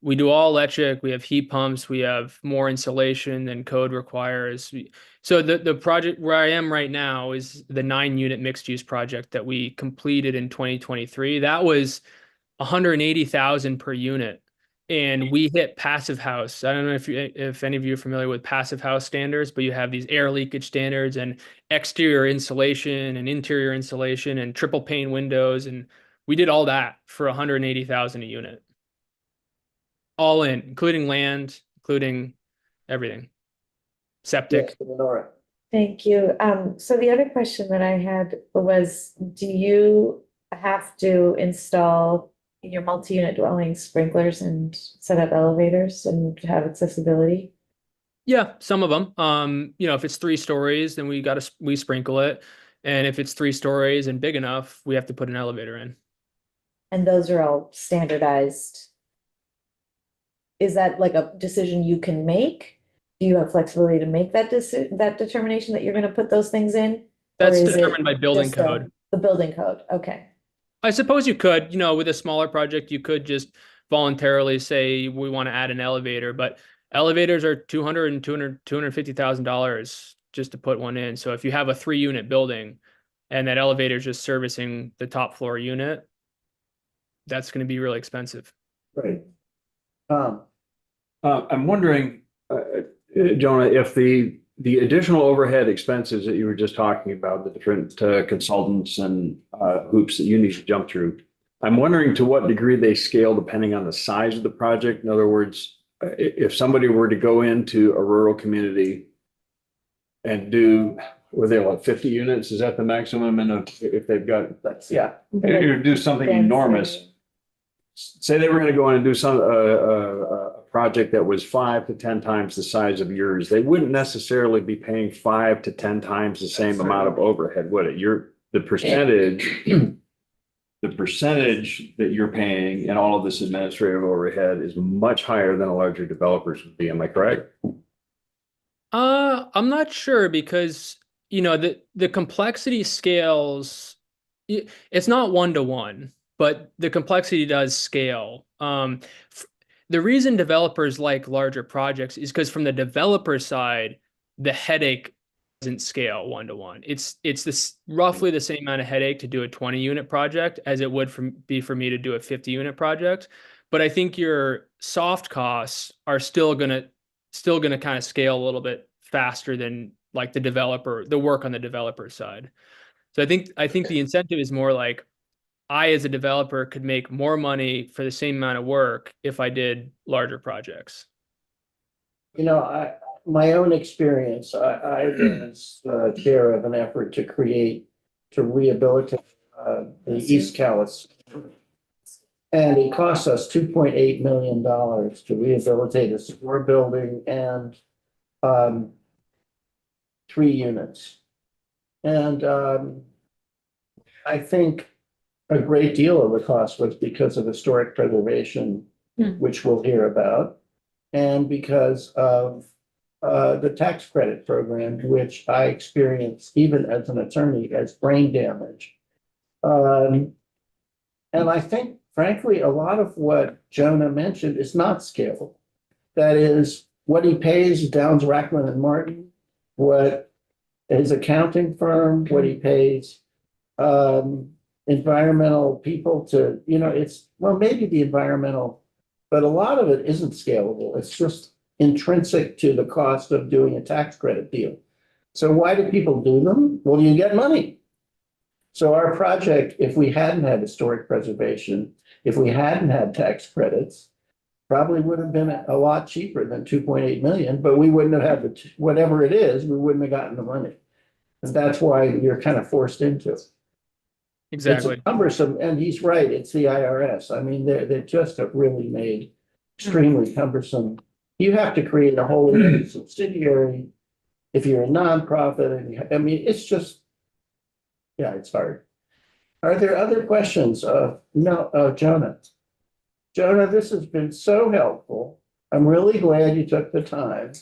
we do all electric, we have heat pumps, we have more insulation than code requires. So the project where I am right now is the 9-unit mixed use project that we completed in 2023. That was 180,000 per unit. And we hit passive house. I don't know if any of you are familiar with passive house standards, but you have these air leakage standards and exterior insulation and interior insulation and triple pane windows. And we did all that for 180,000 a unit. All in, including land, including everything. Septic. Yes, Lenora. Thank you. So the other question that I had was, do you have to install in your multi-unit dwellings sprinklers and set up elevators and have accessibility? Yeah, some of them. If it's 3 stories, then we sprinkle it. And if it's 3 stories and big enough, we have to put an elevator in. And those are all standardized. Is that like a decision you can make? Do you have flexibility to make that determination that you're going to put those things in? That's determined by building code. The building code. Okay. I suppose you could, with a smaller project, you could just voluntarily say we want to add an elevator, but elevators are $250,000 just to put one in. So if you have a 3-unit building and that elevator is just servicing the top floor unit, that's going to be really expensive. Right. I'm wondering, Jonah, if the additional overhead expenses that you were just talking about, the different consultants and hoops that you need to jump through, I'm wondering to what degree they scale depending on the size of the project. In other words, if somebody were to go into a rural community and were they like 50 units? Is that the maximum? And if they've got, or do something enormous. Say they were going to go in and do a project that was 5 to 10 times the size of yours. They wouldn't necessarily be paying 5 to 10 times the same amount of overhead, would it? The percentage that you're paying in all of this administrative overhead is much higher than a larger developers would be. Am I correct? I'm not sure because, the complexity scales, it's not 1-to-1. But the complexity does scale. The reason developers like larger projects is because from the developer side, the headache doesn't scale 1-to-1. It's roughly the same amount of headache to do a 20-unit project as it would be for me to do a 50-unit project. But I think your soft costs are still gonna kind of scale a little bit faster than like the work on the developer side. So I think the incentive is more like, I, as a developer, could make more money for the same amount of work if I did larger projects. You know, my own experience, I was chair of an effort to rehabilitate the East Calais. And it cost us $2.8 million to rehabilitate a store building and 3 units. And I think a great deal of the cost was because of historic preservation, which we'll hear about, and because of the tax credit program, which I experienced even as an attorney as brain damage. And I think, frankly, a lot of what Jonah mentioned is not scalable. That is, what he pays Downs, Rackman and Martin, what his accounting firm, what he pays environmental people to, it's, well, maybe the environmental, but a lot of it isn't scalable. It's just intrinsic to the cost of doing a tax credit deal. So why do people do them? Well, you get money. So our project, if we hadn't had historic preservation, if we hadn't had tax credits, probably would have been a lot cheaper than 2.8 million, but we wouldn't have had whatever it is, we wouldn't have gotten the money. And that's why you're kind of forced into it. Exactly. It's cumbersome, and he's right, it's the IRS. I mean, they just have really made extremely cumbersome. You have to create a whole subsidiary if you're a nonprofit, and I mean, it's just, yeah, it's hard. Are there other questions? No, Jonah. Jonah, this has been so helpful. I'm really glad you took the time.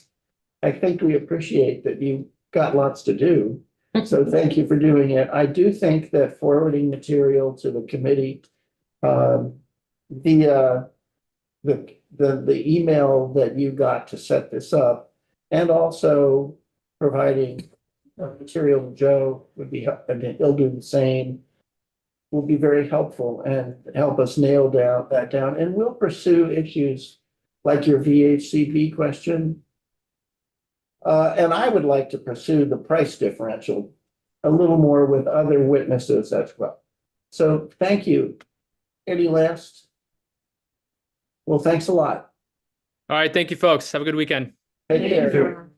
I think we appreciate that you got lots to do. So thank you for doing it. I do think that forwarding material to the committee, the email that you got to set this up, and also providing material to Joe would be, and he'll do the same, will be very helpful and help us nail that down. And we'll pursue issues like your VHCB question. And I would like to pursue the price differential a little more with other witnesses as well. So thank you. Any last? Well, thanks a lot. All right. Thank you, folks. Have a good weekend. Take care.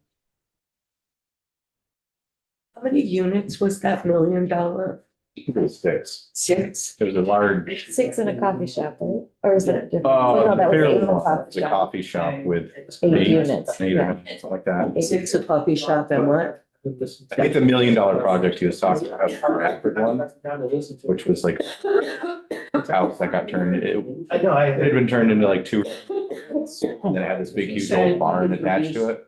How many units was that $1 million? Six. 6? There's a large. 6 in a coffee shop, right? Or is it different? Oh, No, that was 8 in a it's a coffee shop with 8 units. eight Yeah. or something like that. 6 a coffee shop and what? I think the $1 million project he was talking about, the Radford one, which was like his house that got turned, it I know, had been turned into like 2. And then it had this big huge old barn attached to it.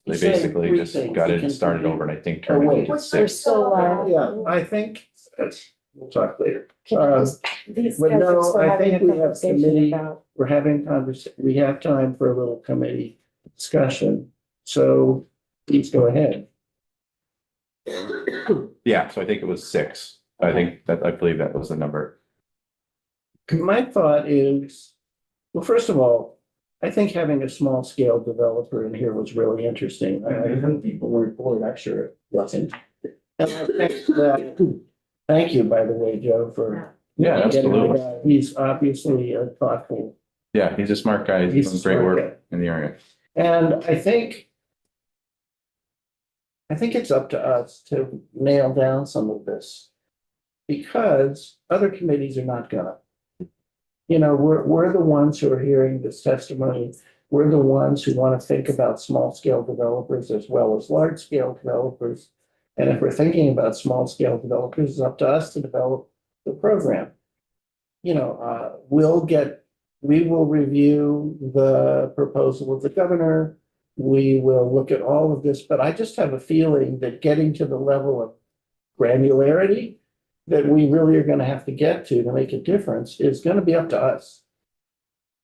They basically just gutted and started over and I think turned it into We're 6. still, Yeah, I think we'll talk later. can I just, these But guys are no, still I having a think we have conversation committee, about. we're having we have time for a little committee discussion. So please go ahead. Yeah, so I think it was 6. I believe that was the number. My thought is, well, first of all, I think having a small scale developer in here was really interesting. I heard people weren't bored, I'm sure it wasn't. And I think that, thank you, by the way, Joe, for. Yeah, getting the absolutely. guy. He's obviously a thoughtful. Yeah, he's a smart guy. He's He's doing a great smart work in the area. And I think it's up to us to nail down some of this. Because other committees are not gonna. You know, we're the ones who are hearing this testimony. We're the ones who want to think about small scale developers as well as large scale developers. And if we're thinking about small scale developers, it's up to us to develop the program. You know, we will review the proposal of the governor. We will look at all of this, but I just have a feeling that getting to the level of granularity that we really are going to have to get to make a difference is going to be up to us.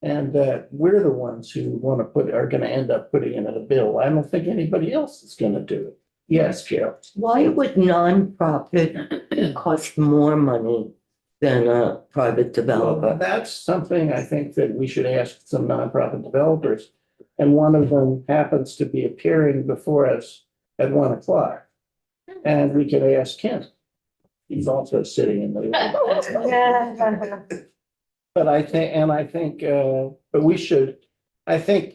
And that we're the ones who are going to end up putting it in a bill. I don't think anybody else is going to do it. Yes, Gail. Why would nonprofit cost more money than a private developer? Well, that's something I think that we should ask some nonprofit developers. And one of them happens to be appearing before us at 1:00. And we could ask him. He's also sitting in the. But I think, but we should, I think,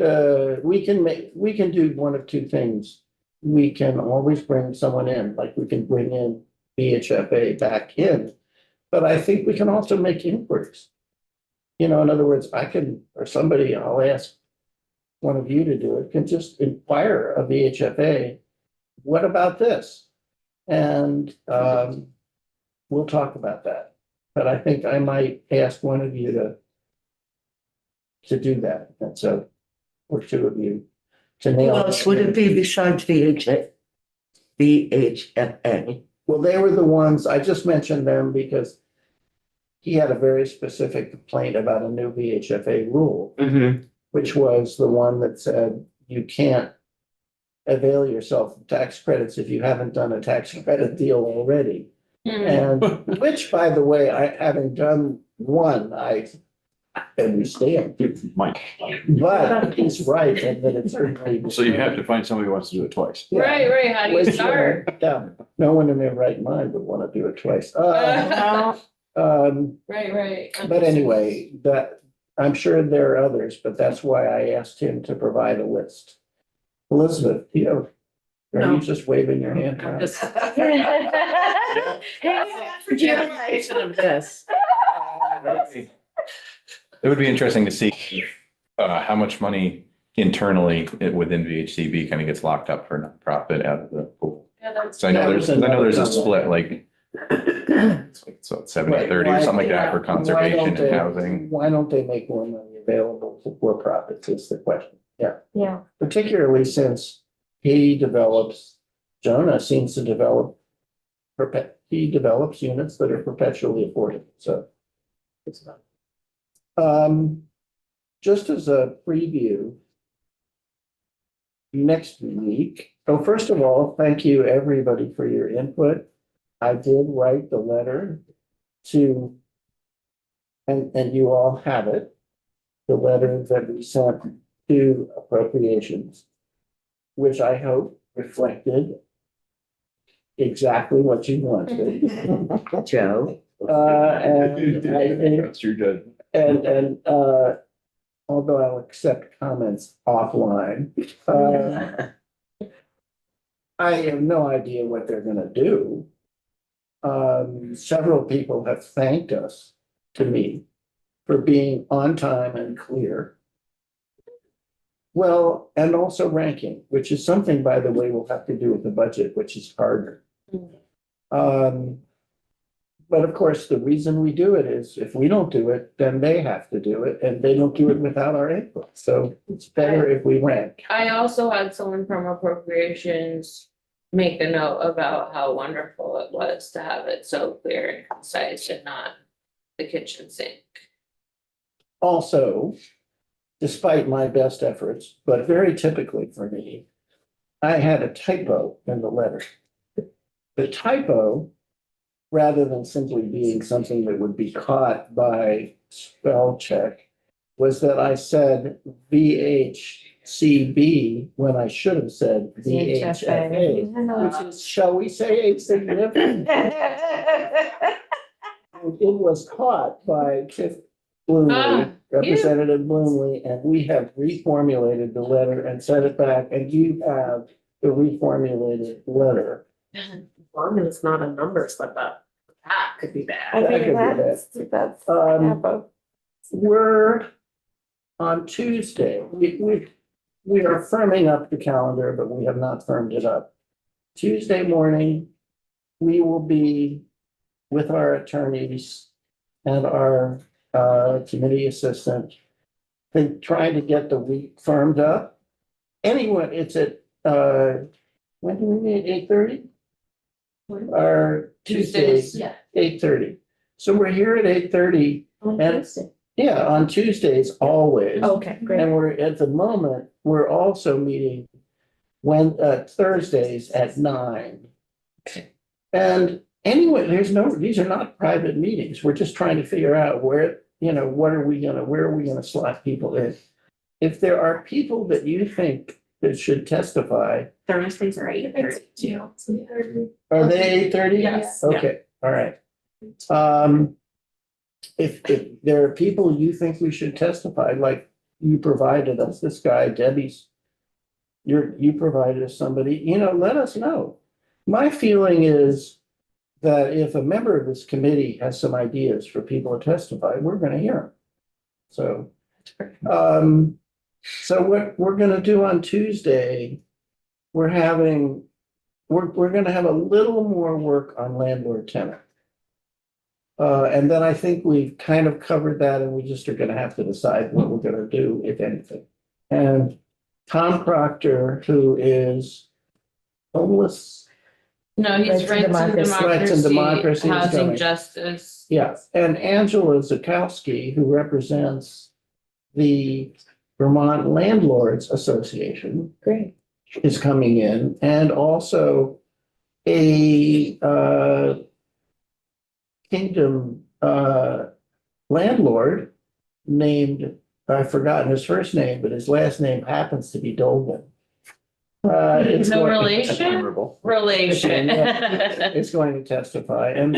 we can do one of two things. We can always bring someone in, like we can bring in VHFA back in. But I think we can also make inquiries. You know, in other words, I can, or somebody, I'll ask one of you to do it, can just inquire of VHFA, what about this? And we'll talk about that. But I think I might ask one of you to do that. And so, or two of you to Who nail. else would it be besides VHFA? Well, they were the ones, I just mentioned them because he had a very specific complaint about a new VHFA rule, which was the one that said you can't avail yourself of tax credits if you haven't done a tax credit deal already. And which, by the way, having done one, I understand. Mike. But he's right, and that it's certainly. So you have to find somebody who wants to do it twice. Yeah. Right, how do you Which, start? Yeah, no one in their right mind would want to do it twice. Right. But anyway, I'm sure there are others, but that's why I asked him to provide a list. Elizabeth, are No. you just waving your hand around? Just- For generation of this. It would be interesting to see how much money internally within VHCB kind of gets locked up for nonprofit out of the pool. Yeah, that's. So I know there's a split, like, so it's 70-30 or something like that for conservation and housing. Why don't they make more money available to for-profits is the question. Yeah, Yeah. particularly since Jonah seems to develop he develops units that are perpetually affordable, so. It's not. Just as a preview. Next week, first of all, thank you everybody for your input. I did write the letter to, and you all have it, the letter that we sent to appropriations, which I hope reflected exactly what you wanted. Joe. And I think, That's your judgment. and although I'll accept comments offline, I have no idea what they're gonna do. Several people have thanked us to me for being on time and clear. Well, and also ranking, which is something, by the way, we'll have to do with the budget, which is harder. But of course, the reason we do it is if we don't do it, then they have to do it, and they don't do it without our input. So it's better if we rank. I also had someone from appropriations make a note about how wonderful it was to have it so clear and concise and not the kitchen sink. Also, despite my best efforts, but very typically for me, I had a typo in the letter. The typo, rather than simply being something that would be caught by spell check, was that I said VHCB when I should have said VHFA, which is, shall we say, a significant. It was caught by Tiff Bloomley, Representative Bloomley, and we have reformulated the letter and sent it back, and you have the reformulated letter. As long as it's not a numbers, but that could be bad. I That think could be that's. We're on Tuesday, we are firming up the calendar, but we have not firmed it up. Tuesday morning, we will be with our attorneys and our committee assistant, trying to get the week firmed up. Anyway, it's at when do we meet? 8:30? Or Tuesdays, Yeah. 8:30. So we're here at 8:30. And yeah, on Tuesdays always. Okay, great. And we're at the moment, we're also meeting Thursdays at 9. And anyway, these are not private meetings. We're just trying to figure out where are we gonna slot people in? If there are people that you think that should testify, Thursdays are 8:30 too. are they 8:30? Yes. Okay, All right. If there are people you think we should testify, like you provided us, this guy, Debbie's, you provided us somebody, let us know. My feeling is that if a member of this committee has some ideas for people to testify, we're gonna hear them. So, so what we're gonna do on Tuesday, we're gonna have a little more work on landlord tenant. And then I think we've kind of covered that, and we just are gonna have to decide what we're gonna do, if anything. And Tom Proctor, who is homeless. No, he's Rights and Democracy, Housing coming. Justice. Yeah, and Angela Zukowski, who represents the Vermont Landlords Association. Great. Is coming in, and also a Kingdom landlord named, I've forgotten his first name, but his last name happens to be Dolgan. It's No going- relation. It's going to testify, and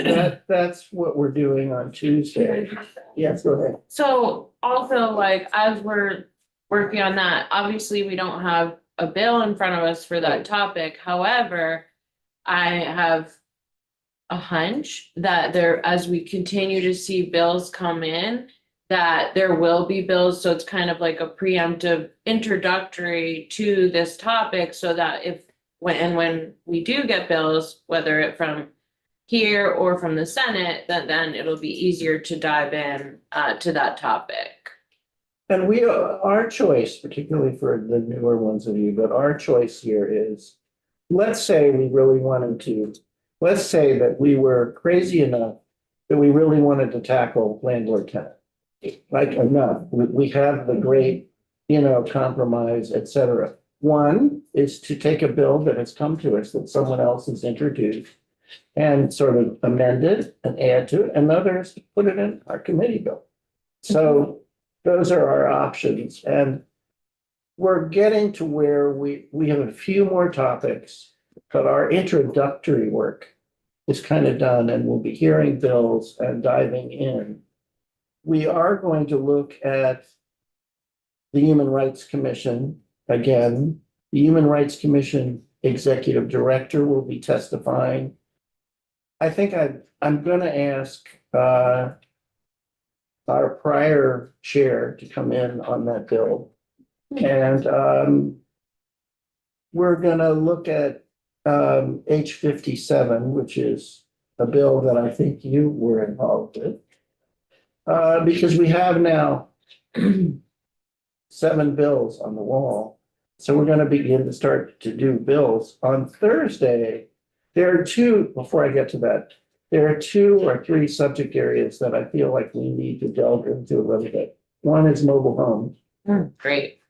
that's what we're doing on Tuesday. Yes, go ahead. So also, like, as we're working on that, obviously, we don't have a bill in front of us for that topic. However, I have a hunch that there, as we continue to see bills come in, that there will be bills. So it's kind of like a preemptive introductory to this topic, so that when we do get bills, whether it from here or from the Senate, then it'll be easier to dive in to that topic. And our choice, particularly for the newer ones of you, but our choice here is, let's say we really wanted to, let's say that we were crazy enough that we really wanted to tackle landlord tenant. Like enough, we have the great, compromise, et cetera. One is to take a bill that has come to us that someone else has introduced and sort of amend it and add to it. Another is to put it in our committee bill. So those are our options, and we're getting to where we have a few more topics, but our introductory work is kind of done, and we'll be hearing bills and diving in. We are going to look at the Human Rights Commission again. The Human Rights Commission Executive Director will be testifying. I think I'm gonna ask our prior chair to come in on that bill. And we're gonna look at H57, which is a bill that I think you were involved with. Because we have now 7 bills on the wall. So we're gonna begin to start to do bills. On Thursday, there are 2, before I get to that, there are 2 or 3 subject areas that I feel like we need to delve into a little bit. One is mobile homes. Great.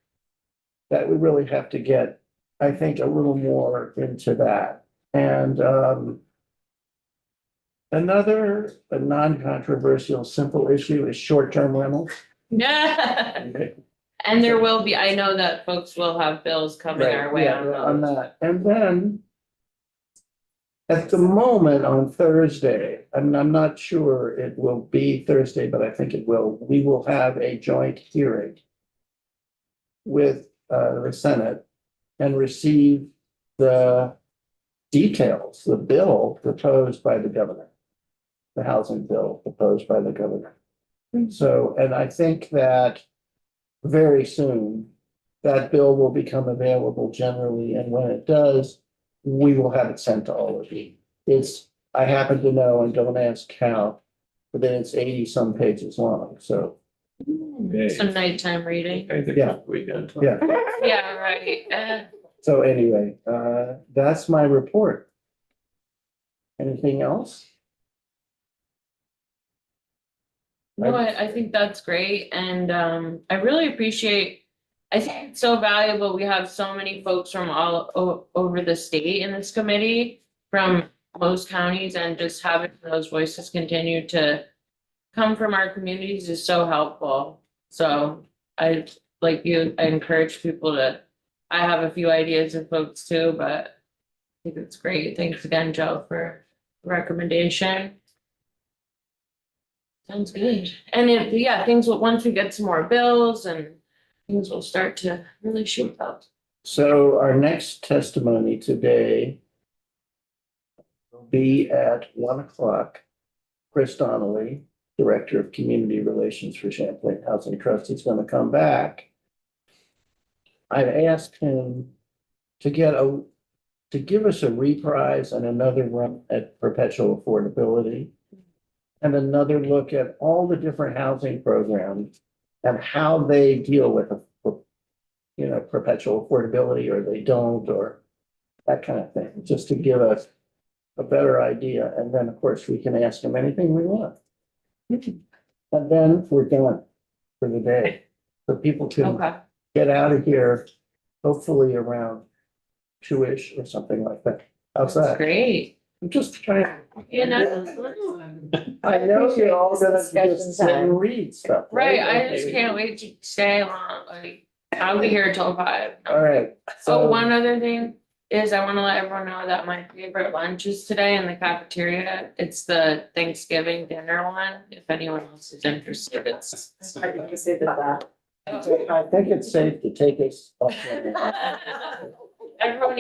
That we really have to get, I think, a little more into that. And a non-controversial, simple issue is short-term rentals. Yeah. And there will be, I know that folks will have bills coming our way on those. that. And then at the moment on Thursday, and I'm not sure it will be Thursday, but I think it will, we will have a joint hearing with the Senate and receive the details, the bill proposed by the governor, the housing bill proposed by the governor. So, and I think that very soon, that bill will become available generally, and when it does, we will have it sent to all of you. I happen to know, and don't ask how, but then it's 80-some pages long, so. Some nighttime reading. Yeah. Yeah, Yeah, right. so anyway, that's my report. Anything else? No, I think that's great, and I really appreciate, I think it's so valuable, we have so many folks from all over the state in this committee, from most counties, and just having those voices continue to come from our communities is so helpful. So I encourage people to, I have a few ideas of folks too, but I think it's great. Thanks again, Joe, for the recommendation. Sounds good. And if, yeah, things will, once we get some more bills and things will start to really shape up. So our next testimony today will be at 1:00. Chris Donnelly, Director of Community Relations for Champlain Housing Trust, is going to come back. I've asked him to give us a reprise and another run at perpetual affordability and another look at all the different housing programs and how they deal with, perpetual affordability, or they don't, or that kind of thing, just to give us a better idea. And then, of course, we can ask them anything we want. And then we're done for the day. So people can Okay. get out of here, hopefully around 2-ish or something like that. How's that? Great. I'm just trying. You know, I know you're all gonna Discussion just sit time. and read stuff. right, I just Okay. can't wait to stay long, like, I'll be here till 5. All right. So one other thing is I wanna let everyone know that my favorite lunch is today in the cafeteria. It's the Thanksgiving dinner one, if anyone else is interested, it's. I think it's safe to take us. Everyone